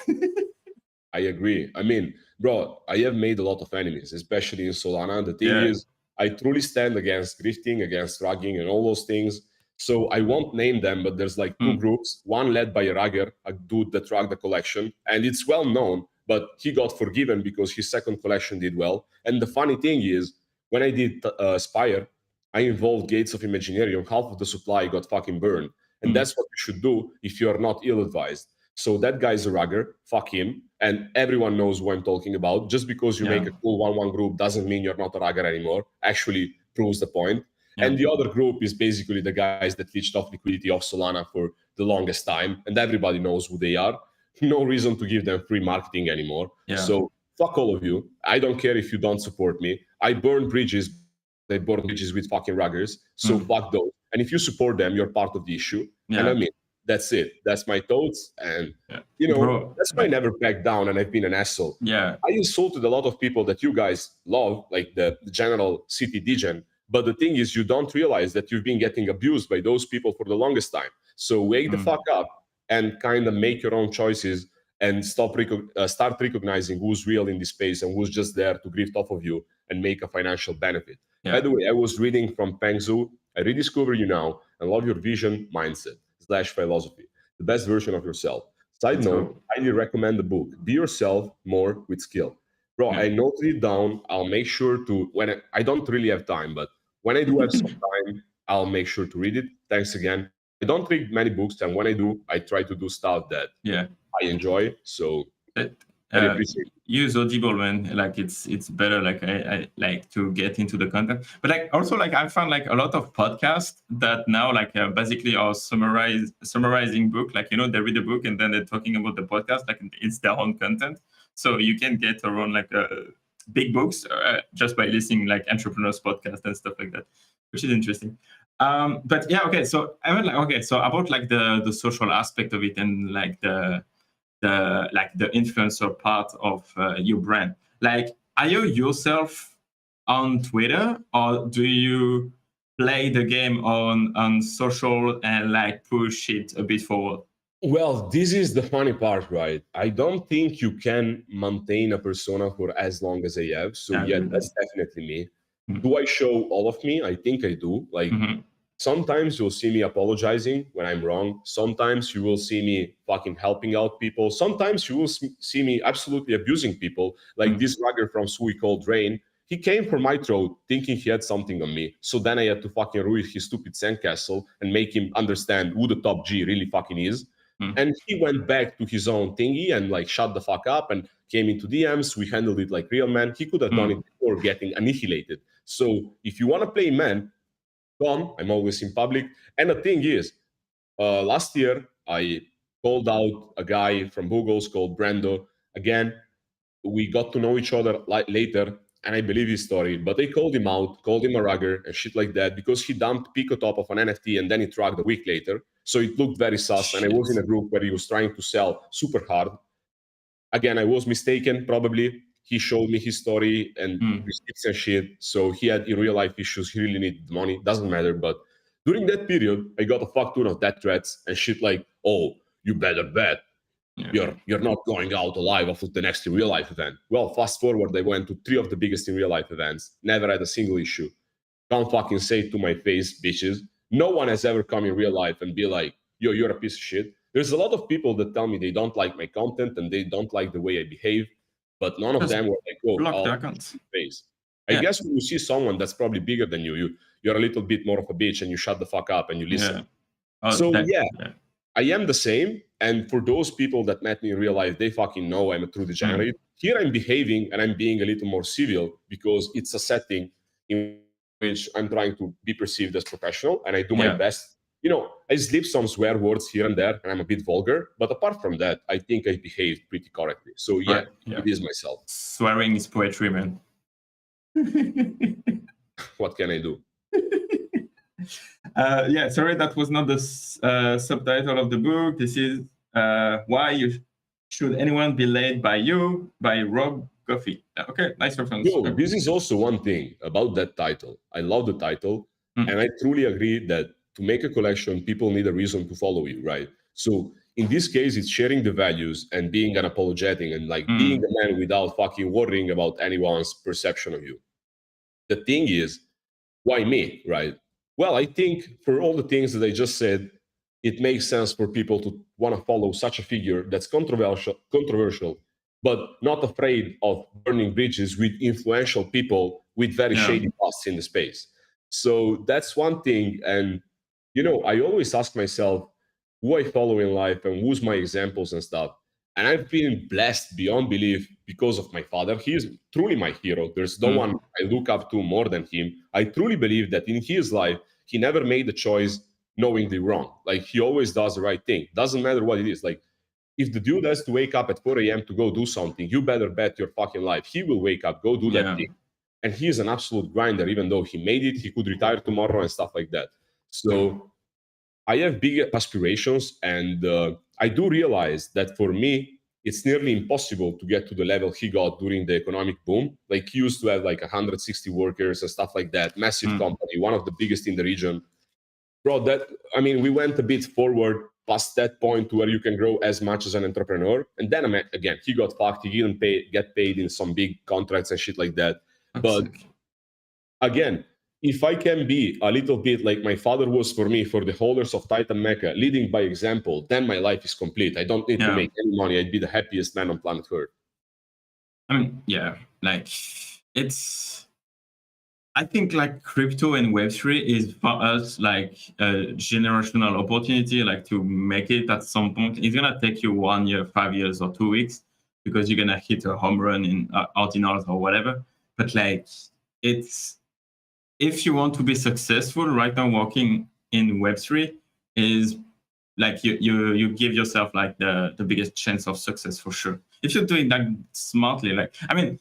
I agree. I mean, bro, I have made a lot of enemies, especially in Solana. The thing is, I truly stand against grifting, against rugging, and all those things. So I won't name them, but there's like two groups. One led by a rugger, a dude that rugged the collection, and it's well known. But he got forgiven because his second collection did well. And the funny thing is, when I did Spire, I involved Gates of Imaginarium. Half of the supply got fucking burned. And that's what you should do if you are not ill-advised. So that guy's a rugger, fuck him. And everyone knows who I'm talking about. Just because you make a cool 1-1 group doesn't mean you're not a rugger anymore. Actually proves the point. And the other group is basically the guys that leached off liquidity off Solana for the longest time. And everybody knows who they are. No reason to give them free marketing anymore. So fuck all of you. I don't care if you don't support me. I burn bridges. They burn bridges with fucking ruggers. So fuck those. And if you support them, you're part of the issue. And I mean, that's it. That's my thoughts. And, you know, that's why I never back down and I've been an asshole. I insulted a lot of people that you guys love, like the general city degen. But the thing is, you don't realize that you've been getting abused by those people for the longest time. So wake the fuck up and kind of make your own choices and start recognizing who's real in this space and who's just there to grift off of you and make a financial benefit. By the way, I was reading from Pengzu. I rediscover you now and love your vision, mindset / philosophy, the best version of yourself. Side note, I highly recommend the book, Be Yourself More with Skill. Bro, I noted it down. I'll make sure to, when I don't really have time, but when I do have some time, I'll make sure to read it. Thanks again. I don't read many books, and when I do, I try to do stuff that I enjoy. So I appreciate it. Use Audible, man. Like it's better. Like I like to get into the content, but like also like I found like a lot of podcasts that now like basically are summarizing book. Like, you know, they read the book and then they're talking about the podcast. Like it's their own content, so you can get around like big books just by listening like entrepreneurs podcast and stuff like that, which is interesting. But yeah, okay. So I mean, like, okay. So about like the social aspect of it and like the influencer part of your brand. Like, are you yourself on Twitter, or do you play the game on social and like push it a bit forward? Well, this is the funny part, right? I don't think you can maintain a persona for as long as I have. So yeah, that's definitely me. Do I show all of me? I think I do. Like sometimes you'll see me apologizing when I'm wrong. Sometimes you will see me fucking helping out people. Sometimes you will see me absolutely abusing people. Like this rugger from Sui called Rain. He came for my throat thinking he had something on me. So then I had to fucking ruin his stupid sandcastle and make him understand who the top G really fucking is. And he went back to his own thingy and like shut the fuck up and came into DMs. We handled it like real men. He could have done it before getting annihilated. So if you want to play man, go on. I'm always in public. And the thing is, last year I called out a guy from Boogles called Brando. Again, we got to know each other later, and I believe his story. But they called him out, called him a rugger and shit like that because he dumped Pico top of an NFT and then he trucked a week later. So it looked very sus. And I was in a group where he was trying to sell super hard. Again, I was mistaken, probably. He showed me his story and receipts and shit. So he had in real life issues. He really needed the money. Doesn't matter. But during that period, I got a fuck ton of death threats and shit like, oh, you better bet you're not going out alive of the next in real life event. Well, fast forward, I went to 3 of the biggest in real life events. Never had a single issue. Can't fucking say it to my face, bitches. No one has ever come in real life and be like, yo, you're a piece of shit. There's a lot of people that tell me they don't like my content and they don't like the way I behave, but none of them were like, oh, I'll face. I guess when you see someone that's probably bigger than you, you're a little bit more of a bitch and you shut the fuck up and you listen. I am the same. And for those people that met me in real life, they fucking know I'm a true degenerate. Here I'm behaving and I'm being a little more civil because it's a setting in which I'm trying to be perceived as professional and I do my best. You know, I slip some swear words here and there and I'm a bit vulgar. But apart from that, I think I behaved pretty correctly. So it is myself. Swearing is poetry, man. What can I do? Sorry, that was not the subtitle of the book. This is Why Should Anyone Be Led by You by Rob Coffey. Okay, nice reference. Yo, this is also one thing about that title. I love the title, and I truly agree that to make a collection, people need a reason to follow you, right? So in this case, it's sharing the values and being unapologetic and like being a man without fucking worrying about anyone's perception of you. The thing is, why me, right? Well, I think for all the things that I just said, it makes sense for people to want to follow such a figure that's controversial, but not afraid of burning bridges with influential people with very shady pasts in the space. So that's one thing. And, you know, I always ask myself who I follow in life and who's my examples and stuff. And I've been blessed beyond belief because of my father. He is truly my hero. There's no one I look up to more than him. I truly believe that in his life, he never made the choice knowingly wrong. Like, he always does the right thing. Doesn't matter what it is. Like, if the dude has to wake up at 4 a.m. to go do something, you better bet your fucking life he will wake up, go do that thing. And he is an absolute grinder. Even though he made it, he could retire tomorrow and stuff like that. So I have big aspirations, and I do realize that for me, it's nearly impossible to get to the level he got during the economic boom. Like, he used to have like 160 workers and stuff like that, massive company, one of the biggest in the region. Bro, we went a bit forward past that point to where you can grow as much as an entrepreneur. And then again, he got fucked. He didn't get paid in some big contracts and shit like that. But again, if I can be a little bit like my father was for me, for the holders of Titan Meka, leading by example, then my life is complete. I don't need to make any money. I'd be the happiest man on planet Earth. I mean, I think like crypto and Web3 is for us like a generational opportunity, like to make it at some point. It's going to take you 1 year, 5 years, or 2 weeks because you're going to hit a home run in ordinals or whatever. But like, if you want to be successful right now working in Web3 is like you give yourself like the biggest chance of success for sure. If you're doing that smartly, like, I mean,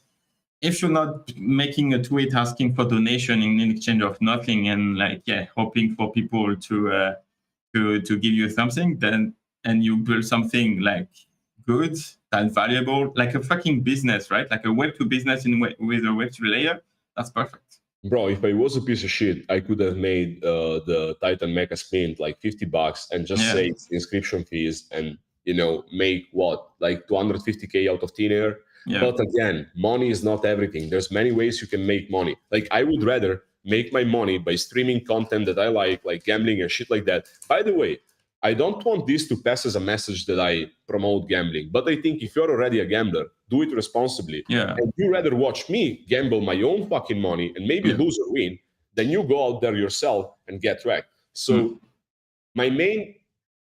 if you're not making a tweet asking for donation in exchange of nothing and like, hoping for people to give you something, then, and you build something like good and valuable, like a fucking business, right? Like a Web2 business with a Web3 layer, that's perfect. Bro, if I was a piece of shit, I could have made the Titan Meka sprint like $50 and just say it's inscription fees and, you know, make what, like 250K out of thin air. But again, money is not everything. There's many ways you can make money. Like, I would rather make my money by streaming content that I like gambling and shit like that. By the way, I don't want this to pass as a message that I promote gambling, but I think if you're already a gambler, do it responsibly. Yeah. And you rather watch me gamble my own fucking money and maybe lose or win, then you go out there yourself and get wrecked. So my main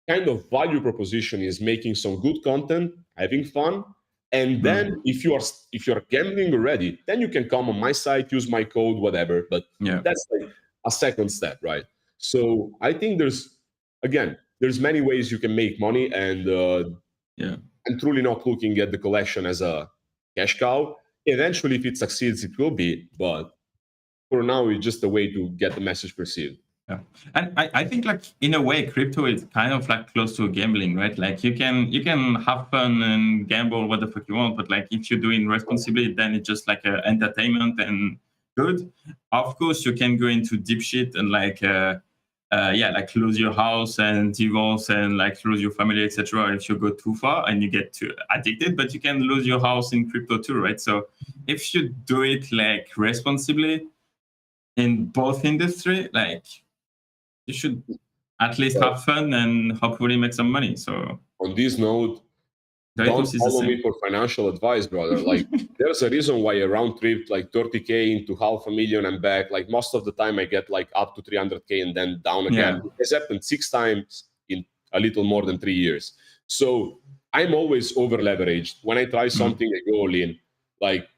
kind of value proposition is making some good content, having fun. And then if you're gambling already, then you can come on my site, use my code, whatever. But that's like a second step, right? So I think there's many ways you can make money, and I'm truly not looking at the collection as a cash cow. Eventually, if it succeeds, it will be. But for now, it's just a way to get the message perceived. Yeah, and I think like in a way, crypto is kind of like close to gambling, right? Like you can have fun and gamble what the fuck you want, but like if you're doing responsibly, then it's just like entertainment and good. Of course, you can go into deep shit and like like lose your house and divorce and like lose your family, etc. If you go too far and you get too addicted, but you can lose your house in crypto too, right? So if you do it like responsibly in both industry, like you should at least have fun and hopefully make some money. So on this note, don't follow me for financial advice, brother. Like there's a reason why I round trip like 30K into 500,000 and back. Like most of the time I get like up to 300K and then down again. It has happened 6 times in a little more than 3 years. So I'm always over leveraged. When I try something, I go all in. Like,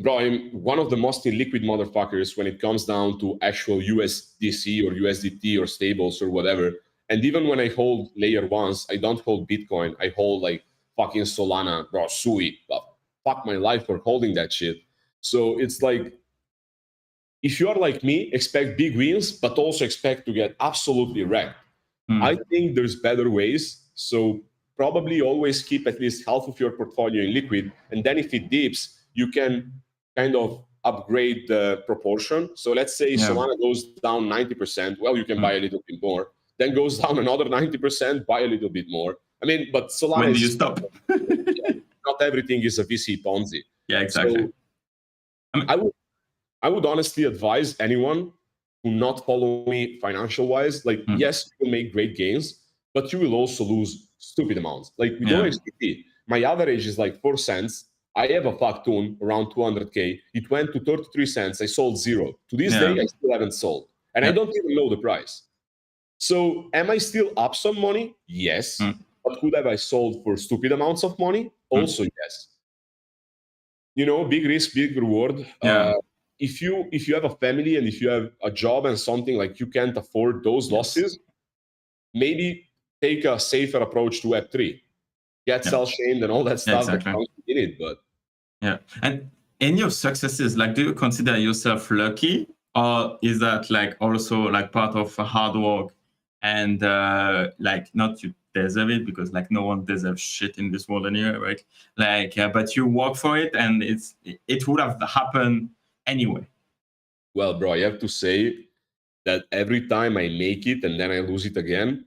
bro, I'm one of the most illiquid motherfuckers when it comes down to actual USDC or USDT or stables or whatever. And even when I hold layer ones, I don't hold Bitcoin. I hold like fucking Solana, bro, Sui. But fuck my life for holding that shit. So it's like, if you are like me, expect big wins, but also expect to get absolutely wrecked. I think there's better ways. So probably always keep at least half of your portfolio in liquid. And then if it dips, you can kind of upgrade the proportion. So let's say Solana goes down 90%. Well, you can buy a little bit more. Then goes down another 90%, buy a little bit more. I mean, but Solana when do you stop? Not everything is a VC Ponzi. Yeah, exactly. So I would honestly advise anyone to not follow me financial wise. Like, yes, you will make great gains, but you will also lose stupid amounts. Like with OXDT, my average is like 4 cents. I have a fuck tune around 200K. It went to 33 cents. I sold 0. To this day, I still haven't sold. And I don't even know the price. So am I still up some money? Yes. But could have I sold for stupid amounts of money? Also, yes. You know, big risk, big reward. If you have a family and if you have a job and something like you can't afford those losses, maybe take a safer approach to Web3. Get self-shamed and all that stuff that comes in it. But and in your successes, like, do you consider yourself lucky, or is that like also like part of hard work and like not you deserve it, because like no one deserves shit in this world anyway, right? Like, but you work for it and it would have happened anyway. Well, bro, I have to say that every time I make it and then I lose it again,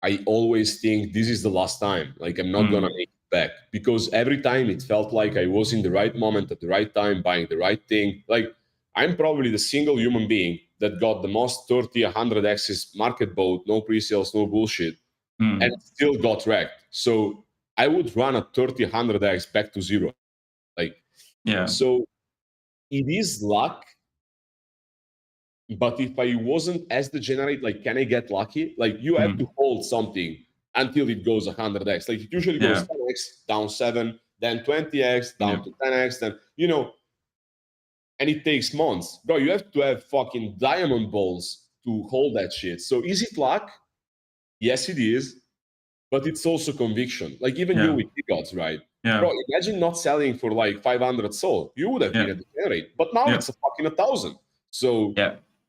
I always think this is the last time. Like, I'm not gonna make it back, because every time it felt like I was in the right moment at the right time, buying the right thing. Like, I'm probably the single human being that got the most 30, 100x's market bought, no pre-sales, no bullshit, and still got wrecked. So I would run a 30, 100x back to 0. Like, so it is luck. But if I wasn't as degenerate, like, can I get lucky? Like, you have to hold something until it goes 100x. Like, it usually goes 10x, down 7, then 20x, down to 10x, then, you know, and it takes months. Bro, you have to have fucking diamond balls to hold that shit. So is it luck? Yes, it is. But it's also conviction. Like, even you with Decod3rs, right? Bro, imagine not selling for like 500 SOL. You would have been a degenerate. But now it's a fucking 1,000. So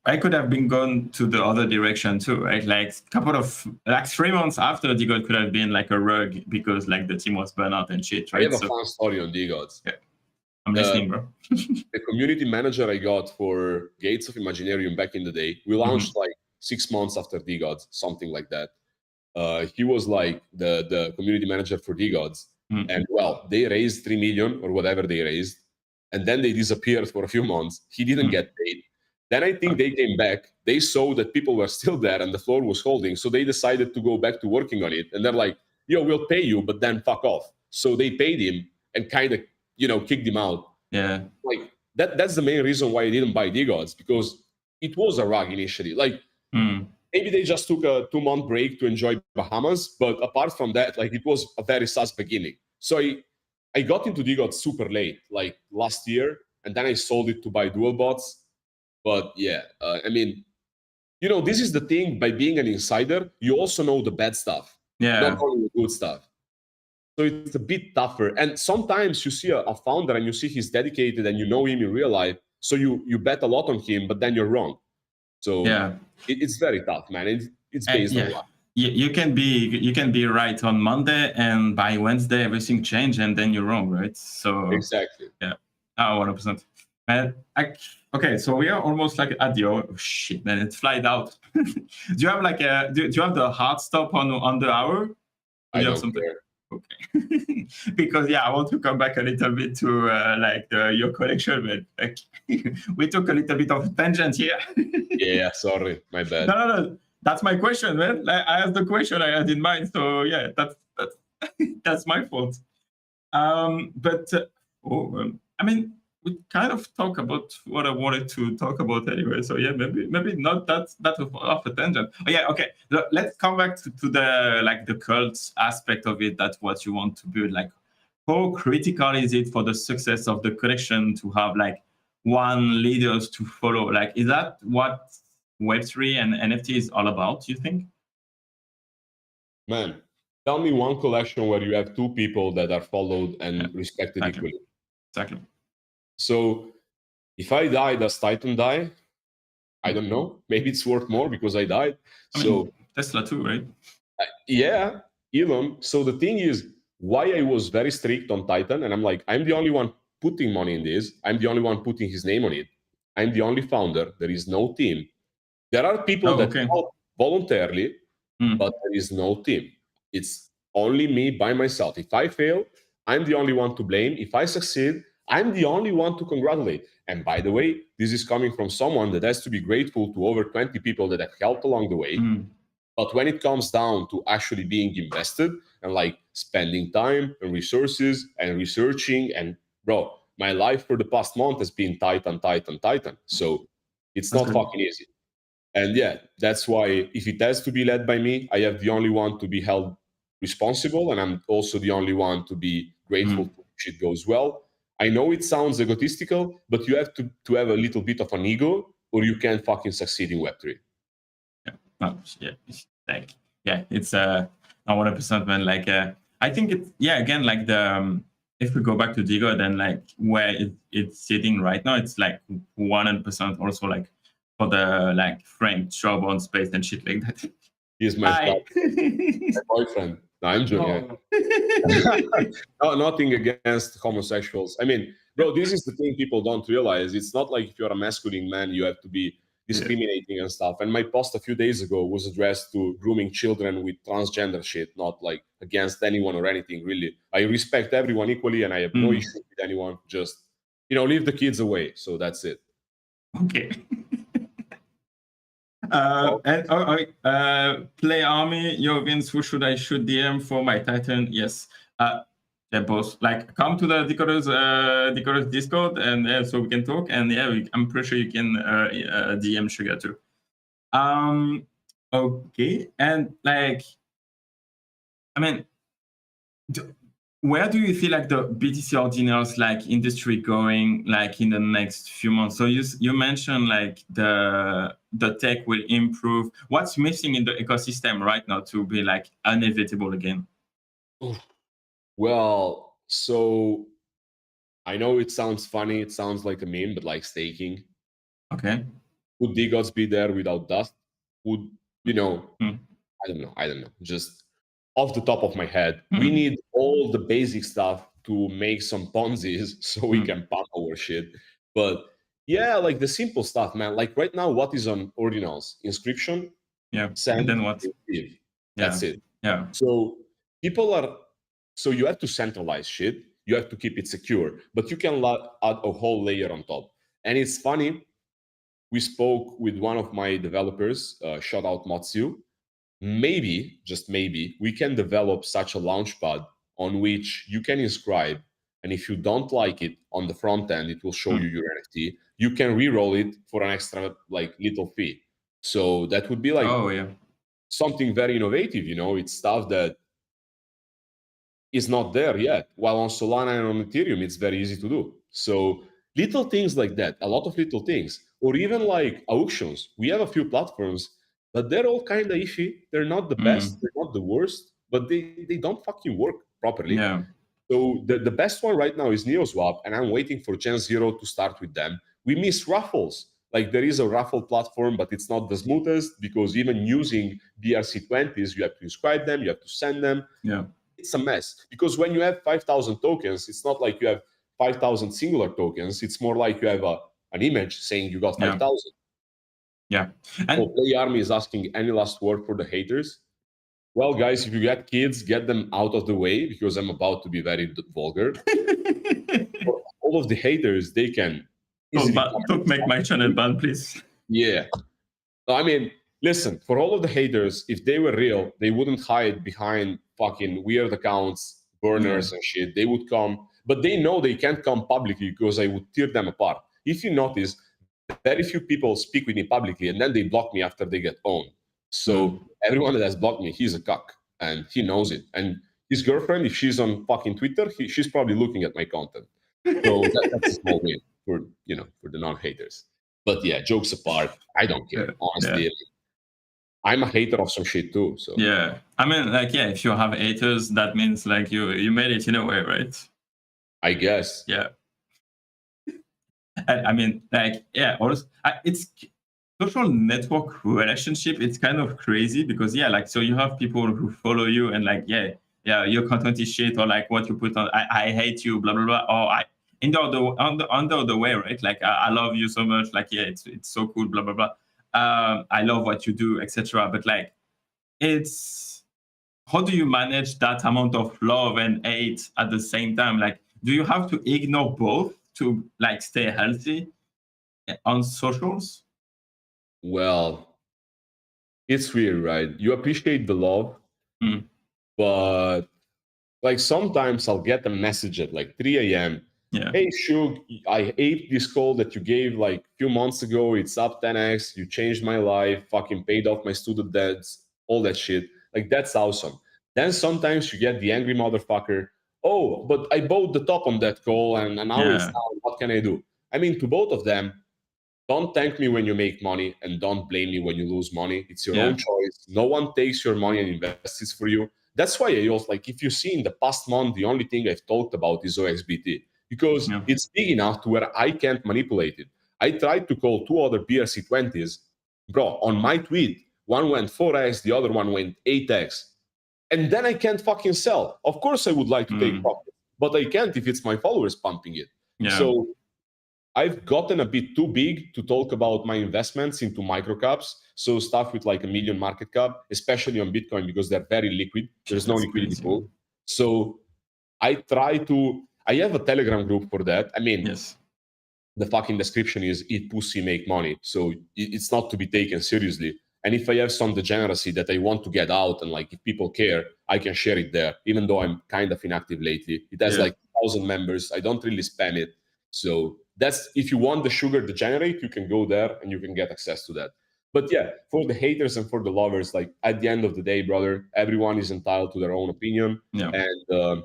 I could have been gone to the other direction too, right? Like a couple of, like 3 months after Decod could have been like a rug because like the team was burnt out and shit, right? I have a fun story on Decod3rs. I'm listening, bro. The community manager I got for Gates of Imaginarium back in the day, we launched like 6 months after Decod3rs, something like that. He was like the community manager for Decod3rs. And well, they raised 3 million or whatever they raised. and then they disappeared for a few months. He didn't get paid. Then I think they came back. They saw that people were still there and the floor was holding. So they decided to go back to working on it. And they're like, yo, we'll pay you, but then fuck off. So they paid him and kind of, kicked him out. Yeah. Like that's the main reason why I didn't buy Decod3rs, because it was a rug initially. Like maybe they just took a 2-month break to enjoy Bahamas. But apart from that, like it was a very sus beginning. So I got into Decod3rs super late, like last year. And then I sold it to buy dual bots. But yeah, I mean, this is the thing. By being an insider, you also know the bad stuff, not only the good stuff. So it's a bit tougher. And sometimes you see a founder and you see he's dedicated and you know him in real life. So you bet a lot on him, but then you're wrong. So it's very tough, man. It's based on luck. You can be right on Monday, and by Wednesday everything change, and then you're wrong, right? So exactly. Yeah. 100%. Okay, so we are almost like at the shit, man. It flied out. Do you have like do you have the hard stop on the hour? I don't care. Okay. Because I want to come back a little bit to your collection, but like, we took a little bit of a tangent here. Yeah, sorry, my bad. No. That's my question, man. Like, I asked the question I had in mind, so yeah, that's my fault. But I mean, we kind of talk about what I wanted to talk about anyway. So yeah, maybe not that of a tangent. Oh, yeah, okay. Let's come back to the cult aspect of it. That's what you want to build. Like, how critical is it for the success of the collection to have like one leaders to follow? Like, is that what Web3 and NFT is all about, you think? Man, tell me one collection where you have two people that are followed and respected equally. Exactly. So if I die, does Titan die? I don't know. Maybe it's worth more because I died. I mean, Tesla too, right? Yeah, Elon. So the thing is, why I was very strict on Titan, and I'm like, I'm the only one putting money in this. I'm the only one putting his name on it. I'm the only founder. There is no team. There are people that help voluntarily, but there is no team. It's only me by myself. If I fail, I'm the only one to blame. If I succeed, I'm the only one to congratulate. And by the way, this is coming from someone that has to be grateful to over 20 people that have helped along the way. But when it comes down to actually being invested and like spending time and resources and researching, and bro, my life for the past month has been Titan. So it's not fucking easy. And yeah, that's why if it has to be led by me, I have the only one to be held responsible. And I'm also the only one to be grateful if shit goes well. I know it sounds egotistical, but you have to have a little bit of an ego or you can't fucking succeed in Web3. It's 100%, man. Like, I think it's, again, like if we go back to Decod, then like where it's sitting right now, it's like 100% also like for the like Frank job on space and shit like that. He's my boyfriend. No, I'm joking. No, nothing against homosexuals. I mean, bro, this is the thing people don't realize. It's not like if you're a masculine man, you have to be discriminating and stuff. And my post a few days ago was addressed to grooming children with transgender shit, not like against anyone or anything, really. I respect everyone equally and I have no issue with anyone. Just, leave the kids away. So that's it. Okay. Play Army, yo Vince, who should I shoot DM for my Titan? Yes. Yeah, both. Like, come to the Decod3rs Discord, and so we can talk. And I'm pretty sure you can DM Sugar too. Okay, and like, I mean, where do you feel like the BTC ordinals like industry going like in the next few months? So you mentioned like the tech will improve. What's missing in the ecosystem right now to be like inevitable again? Well, so I know it sounds funny. It sounds like a meme, but like staking. Okay. Would Decod3rs be there without dust? Would, I don't know. Just off the top of my head, we need all the basic stuff to make some Ponzi's so we can pump our shit. But yeah, like the simple stuff, man. Like right now, what is on ordinals? Inscription, send, and then what? That's it. Yeah. So you have to centralize shit. You have to keep it secure, but you can add a whole layer on top. And it's funny, we spoke with one of my developers, shout out Matsu. Maybe, just maybe, we can develop such a launchpad on which you can inscribe, and if you don't like it on the front end, it will show you your NFT. You can re-roll it for an extra like little fee. So that would be like something very innovative, you know. It's stuff that is not there yet. While on Solana and on Ethereum, it's very easy to do. So little things like that, a lot of little things, or even like auctions. We have a few platforms, but they're all kind of iffy. They're not the best, they're not the worst, but they don't fucking work properly. Yeah. So the best one right now is NeoSwap, and I'm waiting for Gen 0 to start with them. We miss raffles. Like there is a raffle platform, but it's not the smoothest because even using BRC20s, you have to inscribe them, you have to send them. Yeah. It's a mess because when you have 5,000 tokens, it's not like you have 5,000 singular tokens. It's more like you have an image saying you got 5,000. Yeah. And Play Army is asking, any last word for the haters? Well, guys, if you get kids, get them out of the way because I'm about to be very vulgar. For all of the haters, they can don't make my channel ban, please. Yeah. No, I mean, listen, for all of the haters, if they were real, they wouldn't hide behind fucking weird accounts, burners and shit. They would come, but they know they can't come publicly because I would tear them apart. If you notice, very few people speak with me publicly and then they block me after they get owned. So everyone that has blocked me, he's a cuck and he knows it. And his girlfriend, if she's on fucking Twitter, she's probably looking at my content. So that's a small win for, you know, for the non-haters. But yeah, jokes apart, I don't care, honestly. Yeah. I'm a hater of some shit too. So yeah, I mean, like, yeah, if you have haters, that means like you made it in a way, right? I guess. Yeah. I mean, like, yeah, also, it's social network relationship. It's kind of crazy because, yeah, like, so you have people who follow you and like, yeah, your content is shit, or like what you put on, I hate you, blah, blah, blah, or under the way, right? Like, I love you so much, like, yeah, it's so cool, blah, blah, blah. I love what you do, etc. But like, it's, how do you manage that amount of love and hate at the same time? Like, do you have to ignore both to like stay healthy on socials? Well, it's weird, right? You appreciate the love, but like sometimes I'll get a message at like 3 a.m. Yeah. Hey, Shug, I ate this call that you gave like a few months ago. It's up 10x. You changed my life, fucking paid off my student debts, all that shit. Like, that's awesome. Then sometimes you get the angry motherfucker. Oh, but I bought the top on that call and now it's down. What can I do? I mean, to both of them, don't thank me when you make money and don't blame me when you lose money. It's your own choice. No one takes your money and invests it for you. That's why I also, like, if you see in the past month, the only thing I've talked about is OXBT because it's big enough to where I can't manipulate it. I tried to call 2 other BRC20s. Bro, on my tweet, one went 4x, the other one went 8x. And then I can't fucking sell. Of course, I would like to take profit, but I can't if it's my followers pumping it. So I've gotten a bit too big to talk about my investments into microcaps. So stuff with like 1 million market cap, especially on Bitcoin, because they're very liquid. There's no liquidity pool. So I have a Telegram group for that. I mean, the fucking description is eat pussy, make money. So it's not to be taken seriously. And if I have some degeneracy that I want to get out and like if people care, I can share it there, even though I'm kind of inactive lately. It has like 1,000 members. I don't really spam it. So that's, if you want the sugar degenerate, you can go there and you can get access to that. But yeah, for the haters and for the lovers, like at the end of the day, brother, everyone is entitled to their own opinion. And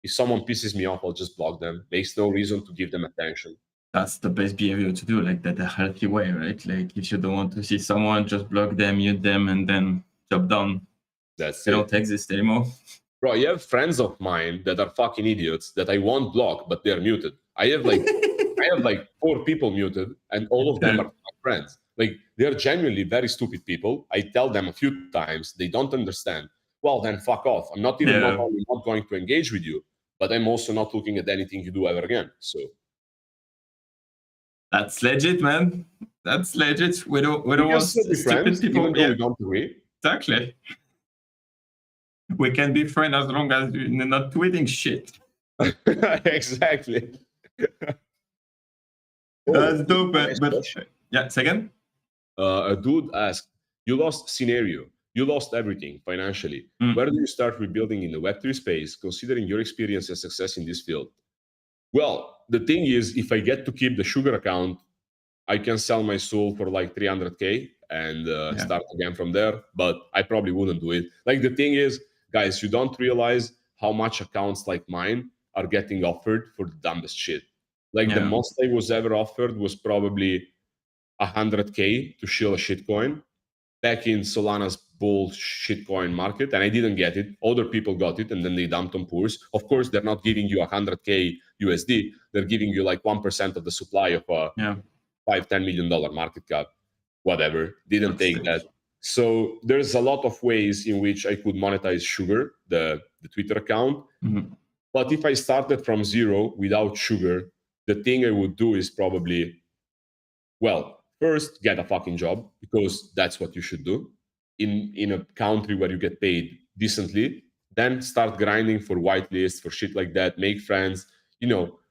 if someone pisses me off, I'll just block them. There's no reason to give them attention. That's the best behavior to do, like that, a healthy way, right? Like if you don't want to see someone, just block them, mute them, and then job done. They don't exist anymore. Bro, you have friends of mine that are fucking idiots that I won't block, but they're muted. I have like 4 people muted, and all of them are my friends. Like, they're genuinely very stupid people. I tell them a few times, they don't understand. Well, then fuck off. I'm not even not only not going to engage with you, but I'm also not looking at anything you do ever again. So that's legit, man. That's legit. We don't want stupid people. Even though we don't agree. Exactly. We can be friends as long as you're not tweeting shit. Exactly. That's Oh, dope, nice but question. yeah, second. A dude asked, you lost scenario, you lost everything financially. Where do you start rebuilding in the Web3 space, considering your experience and success in this field? Well, the thing is, if I get to keep the Sugar account, I can sell my soul for like 300K and start again from there, but I probably wouldn't do it. Like, the thing is, guys, you don't realize how much accounts like mine are getting offered for the dumbest shit. Like, the most I was ever offered was probably 100K to shill a shitcoin back in Solana's bull shitcoin market, and I didn't get it. Other people got it, and then they dumped on pools. Of course, they're not giving you 100K USD. They're giving you like 1% of the supply of a $5-10 million market cap. Whatever, didn't take that. So there's a lot of ways in which I could monetize Sugar, the Twitter account. But if I started from zero without Sugar, the thing I would do is probably, well, first get a fucking job, because that's what you should do in a country where you get paid decently. Then start grinding for whitelists, for shit like that, make friends,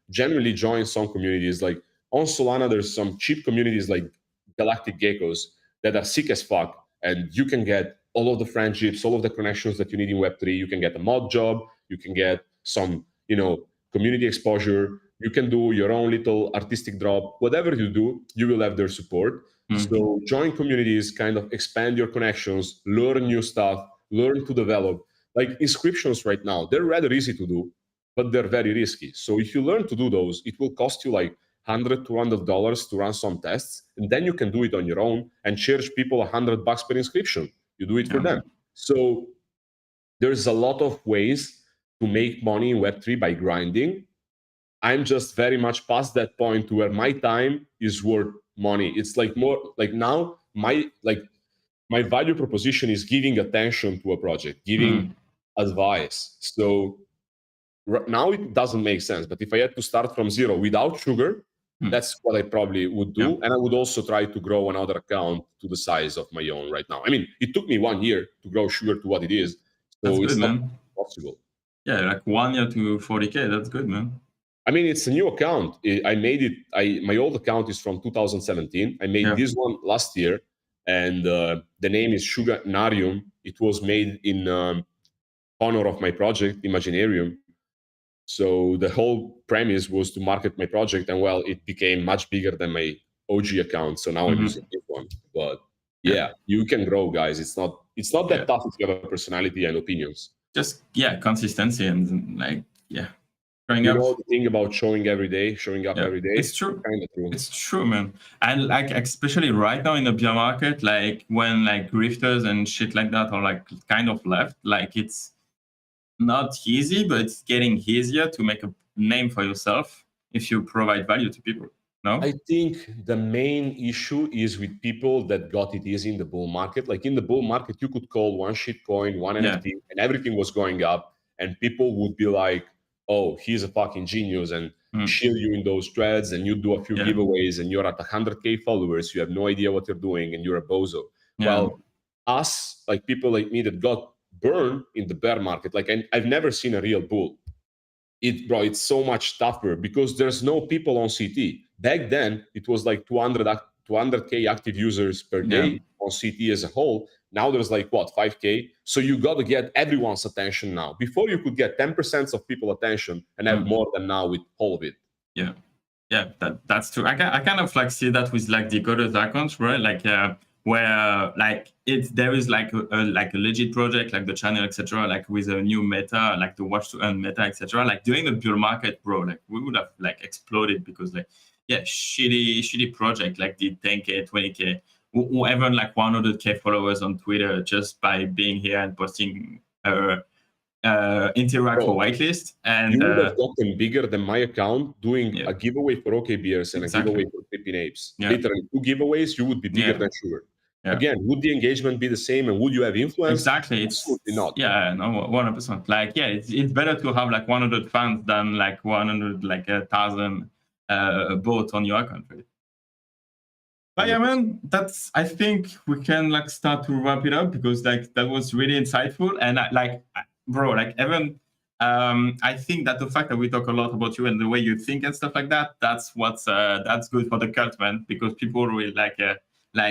generally join some communities. Like on Solana, there's some cheap communities like Galactic Geckos that are sick as fuck, and you can get all of the friendships, all of the connections that you need in Web3. You can get a mod job, you can get some, community exposure. You can do your own little artistic drop. Whatever you do, you will have their support. So join communities, kind of expand your connections, learn new stuff, learn to develop. Like inscriptions right now, they're rather easy to do, but they're very risky. So if you learn to do those, it will cost you like $100, $200 to run some tests, and then you can do it on your own and charge people $100 per inscription. You do it for them. So there's a lot of ways to make money in Web3 by grinding. I'm just very much past that point to where my time is worth money. It's like more like now my value proposition is giving attention to a project, giving advice. So now it doesn't make sense. But if I had to start from zero without Sugar, that's what I probably would do. And I would also try to grow another account to the size of my own right now. I mean, it took me 1 year to grow Sugar to what it is. So that's it's good, not man. possible. Yeah, like 1 year to 40K. That's good, man. I mean, it's a new account. I made it. My old account is from 2017. I made this one last year, and the name is Suganarium. It was made in honor of my project, Imaginarium. So the whole premise was to market my project, and well, it became much bigger than my OG account. So now I'm using this one. But yeah, you can grow, guys. It's not that tough if you have a personality and opinions. Just consistency and like You know the thing about showing up every day? It's true. Kind of true. It's true, man. And like especially right now in the bear market, like when like grifters and shit like that are like kind of left, like it's not easy, but it's getting easier to make a name for yourself if you provide value to people. No? I think the main issue is with people that got it easy in the bull market. Like in the bull market, you could call one shitcoin, one NFT, and everything was going up, and people would be like, oh, he's a fucking genius, and shield you in those threads, and you do a few giveaways, and you're at 100K followers, you have no idea what you're doing, and you're a bozo. Well, us, like people like me that got burned in the bear market, like I've never seen a real bull. It's so much tougher because there's no people on CT. Back then, it was like 200K active users per day on CT as a whole. Now there's like, 5K? So you got to get everyone's attention now. Before you could get 10% of people attention and have more than now with all of it. Yeah, that's true. I kind of like see that with like Decod3rs accounts, right? Like where like there is like a legit project like the channel, etc. Like with a new meta, like the watch to earn meta, etc. Like during the bull market, bro, like we would have like exploded because like shitty project like did 10K, 20K, or even like 100K followers on Twitter just by being here and posting interact for whitelist. And you would have gotten bigger than my account doing a giveaway for OKBears and a giveaway for Pippin Apes. Literally 2 giveaways, you would be bigger than Sugar. Again, would the engagement be the same, and would you have influence? Exactly. Absolutely not. Yeah, no, 100%. Like, it's better to have like 100 fans than like 100, like 1,000 bots on your account. Right? But yeah, man, I think we can like start to wrap it up because like that was really insightful. And bro, like even I think that the fact that we talk a lot about you and the way you think and stuff like that, that's good for the cult, man, because people will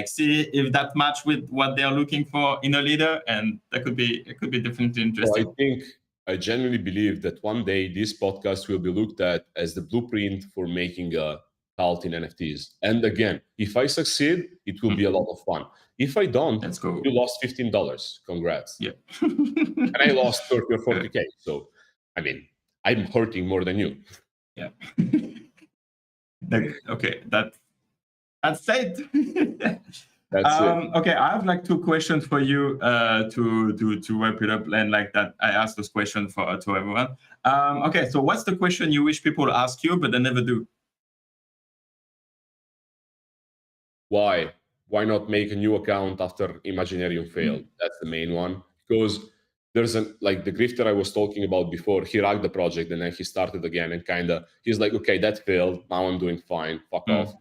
see if that match with what they are looking for in a leader, and it could be definitely interesting. So I genuinely believe that one day this podcast will be looked at as the blueprint for making a cult in NFTs. And again, if I succeed, it will be a lot of fun. If I don't, Let's go. you lost $15. Congrats. Yeah. And I lost 30 or 40K. So, I mean, I'm hurting more than you. Yeah. Okay, that's it. That's it. Okay, I have like 2 questions for you to wrap it up, and like that I ask those questions to everyone. Okay, so what's the question you wish people ask you but they never do? Why not make a new account after Imaginarium failed? That's the main one. Because there's the grifter I was talking about before, he rugged the project and then he started again and he's like, okay, that failed, now I'm doing fine, fuck off.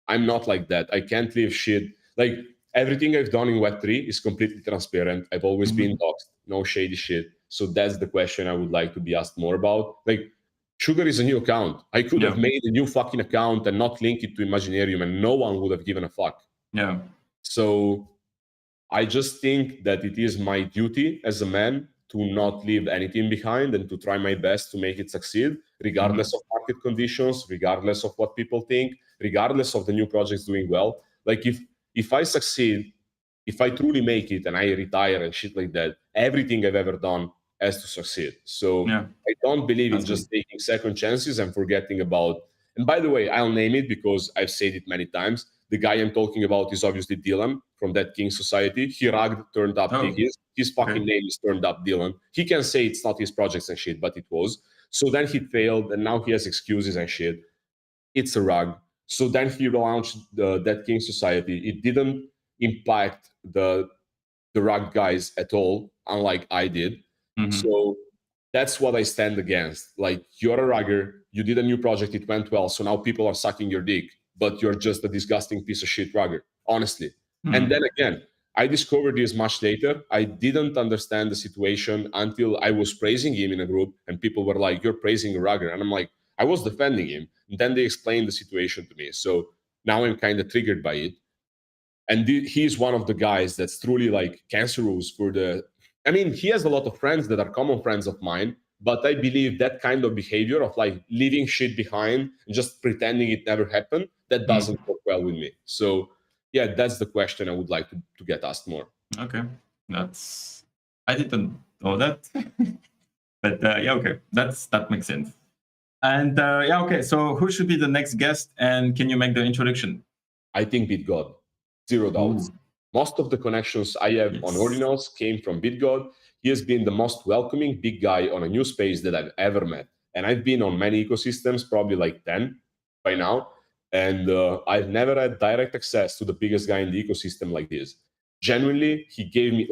I'm not like that. I can't leave shit. Like, everything I've done in Web3 is completely transparent. I've always been doxed, no shady shit. So that's the question I would like to be asked more about. Like, Sugar is a new account. I could have made a new fucking account and not link it to Imaginarium, and no one would have given a fuck. Yeah. So I just think that it is my duty as a man to not leave anything behind and to try my best to make it succeed, regardless of market conditions, regardless of what people think, regardless of the new projects doing well. Like, if I succeed, if I truly make it and I retire and shit like that, everything I've ever done has to succeed. So I don't believe in just taking second chances and forgetting about. And by the way, I'll name it because I've said it many times. The guy I'm talking about is obviously Dylan from That King Society. He rugged Turned Up. His fucking name is Turned Up Dylan. He can say it's not his projects and shit, but it was. So then he failed, and now he has excuses and shit. It's a rug. So then he launched the That King Society. It didn't impact the rug guys at all, unlike I did. So that's what I stand against. Like, you're a rugger, you did a new project, it went well, so now people are sucking your dick, but you're just a disgusting piece of shit rugger, honestly. And then again, I discovered this much later. I didn't understand the situation until I was praising him in a group, and people were like, you're praising a rugger. And I'm like, I was defending him. And then they explained the situation to me. So now I'm kind of triggered by it. And he's one of the guys that's truly like cancerous for the... I mean, he has a lot of friends that are common friends of mine, but I believe that kind of behavior of like leaving shit behind and just pretending it never happened, that doesn't work well with me. So yeah, that's the question I would like to get asked more. Okay. I didn't know that. But yeah, okay. That makes sense. And yeah, okay. So who should be the next guest, and can you make the introduction? I think BitGod. Zero doubts. Most of the connections I have on ordinals came from BitGod. He has been the most welcoming big guy on a new space that I've ever met. And I've been on many ecosystems, probably like 10 by now. And I've never had direct access to the biggest guy in the ecosystem like this. Genuinely, he gave me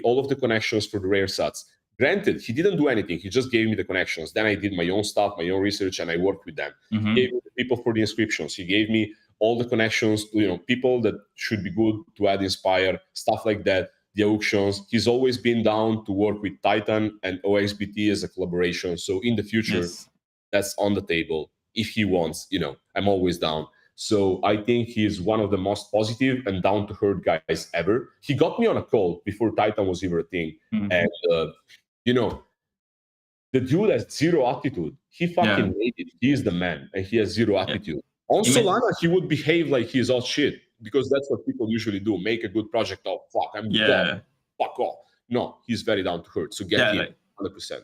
all of the connections for the rare sats. Granted, he didn't do anything. He just gave me the connections. Then I did my own stuff, my own research, and I worked with them. He gave me the people for the inscriptions. He gave me all the connections to, people that should be good to add Inspire, stuff like that, the auctions. He's always been down to work with Titan and OXBT as a collaboration. So in the future, that's on the table. If he wants, I'm always down. So I think he's one of the most positive and down-to-earth guys ever. He got me on a call before Titan was ever a thing. And, the dude has zero attitude. He fucking made it. He is the man, and he has zero attitude. On Solana, he would behave like he's all shit, because that's what people usually do. Make a good project. Oh, fuck, I'm done. Fuck off. No, he's very down to earth. So get him, 100%.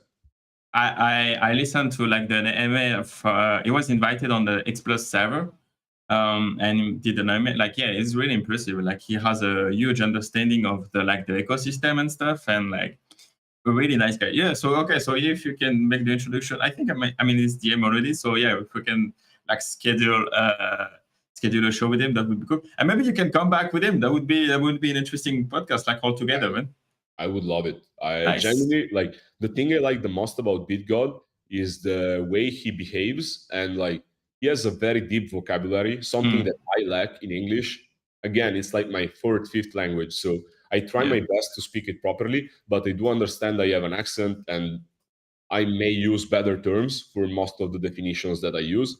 I listened to like the MA of, he was invited on the X Plus server, and did an MA. Like, yeah, it's really impressive. Like, he has a huge understanding of the ecosystem and stuff, and like a really nice guy. Yeah. So okay. So if you can make the introduction, I think it's DM already. So yeah, if we can like schedule a show with him, that would be cool. And maybe you can come back with him. That would be an interesting podcast, like all together, man. I would love it. I genuinely like, the thing I like the most about BitGod is the way he behaves, and like he has a very deep vocabulary, something that I lack in English. Again, it's like my fourth, fifth language. So I try my best to speak it properly, but I do understand I have an accent, and I may use better terms for most of the definitions that I use.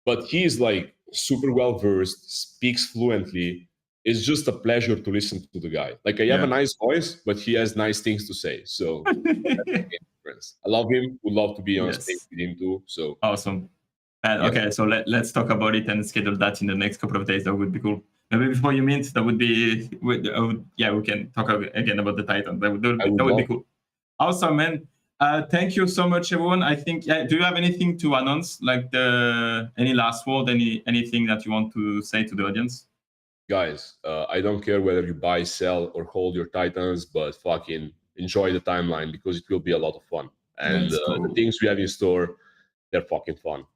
But he is like super well versed, speaks fluently. It's just a pleasure to listen to the guy. Like I have a nice voice, but he has nice things to say. So that's the difference. I love him. Would love to be on stage with him too. So awesome. And okay, so let's talk about it and schedule that in the next couple of days. That would be cool. Maybe before you meet, that would be we can talk again about the Titan. That would be cool. Awesome, man. Thank you so much, everyone. I think, do you have anything to announce, like any last word, anything that you want to say to the audience? Guys, I don't care whether you buy, sell, or hold your Titans, but fucking enjoy the timeline because it will be a lot of fun. And the things we have in store, they're fucking fun.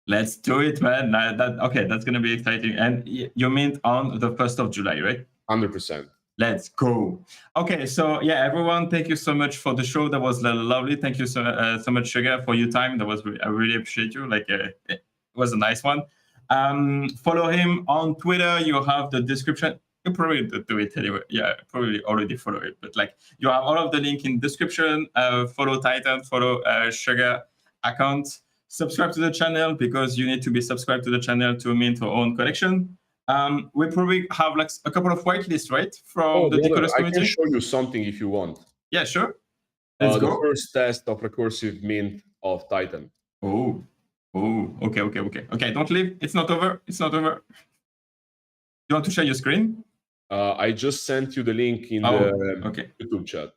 Let's do it, man. That's going to be exciting. And you mint on the 1st of July, right? 100%. Let's go. Okay, so yeah, everyone, thank you so much for the show. That was lovely. Thank you so much, Sugar, for your time. I really appreciate you. Like, it was a nice one. Follow him on Twitter. You have the description. You probably do it anyway. Yeah, probably already follow it. But like, you have all of the link in description. Follow Titan. Follow Sugar account. Subscribe to the channel because you need to be subscribed to the channel to mint our own collection. We probably have like a couple of whitelists, right? From the Decod3rs community. I can show you something if you want. Yeah, sure. Let's go. The first test of recursive mint of Titan. Oh, okay. Okay, don't leave. It's not over. You want to share your screen? I just sent you the link in the YouTube chat.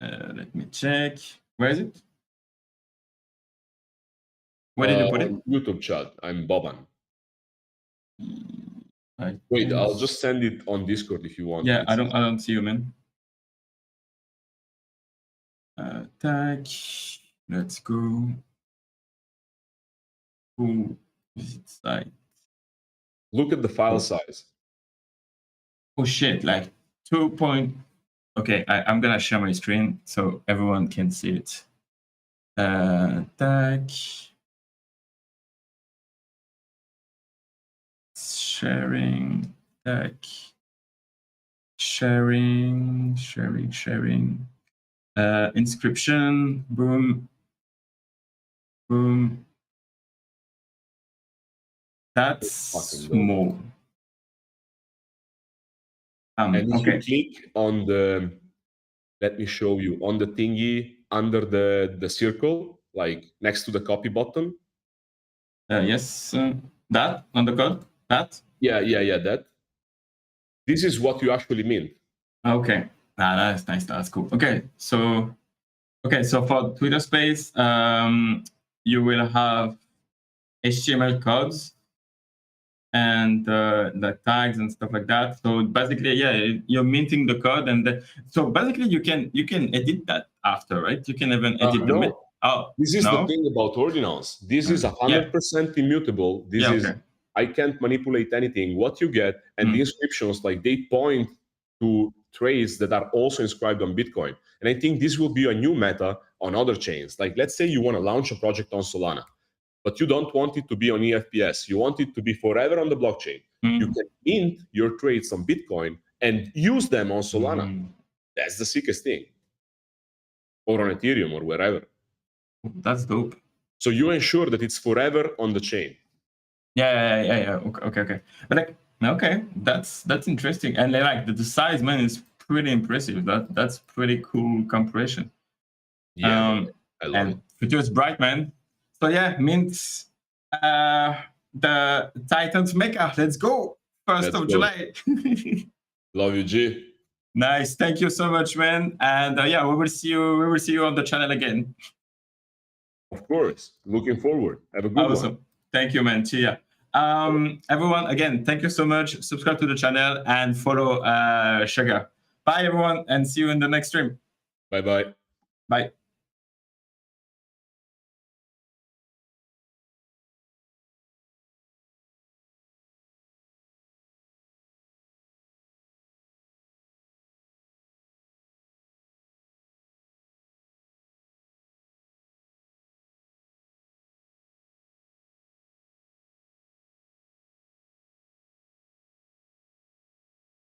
Let me check. Where is it? Where did you put it? YouTube chat. I'm Boban. Wait, I'll just send it on Discord if you want. Yeah, I don't see you, man. Tag. Let's go. Visit site. Look at the file size. Oh shit! Like 2. Okay, I'm gonna share my screen so everyone can see it. Tag. Sharing, tag, sharing, inscription, boom. That's small. And if you click on the, let me show you, on the thingy under the circle, like next to the copy button. Yes, that on the code. That? Yeah, that. This is what you actually mean. Okay. That's nice. That's cool. Okay, so for Twitter Space, you will have HTML codes and the tags and stuff like that. So basically, you're minting the code, and so basically you can edit that after, right? You can even edit the. Oh, this is the thing about ordinals. This is 100% immutable. This is. I can't manipulate anything. What you get and the inscriptions, like they point to traits that are also inscribed on Bitcoin. And I think this will be a new meta on other chains. Like let's say you want to launch a project on Solana, but you don't want it to be on EFPS. You want it to be forever on the blockchain. You can mint your traits on Bitcoin and use them on Solana. That's the sickest thing. Or on Ethereum or wherever. That's dope. So you ensure that it's forever on the chain. Yeah. Okay. But like, that's interesting. And like the size, man, is pretty impressive. That's pretty cool compression. Yeah, I love it. Future's bright, man. So yeah, mint the Titans Meka. Let's go. 1st of July. Love you, G. Nice. Thank you so much, man. And we will see you on the channel again. Of course. Looking forward. Have a good one. Thank you, man. Cheers. Everyone, again, thank you so much. Subscribe to the channel and follow Sugar. Bye, everyone, and see you in the next stream. Bye. Bye.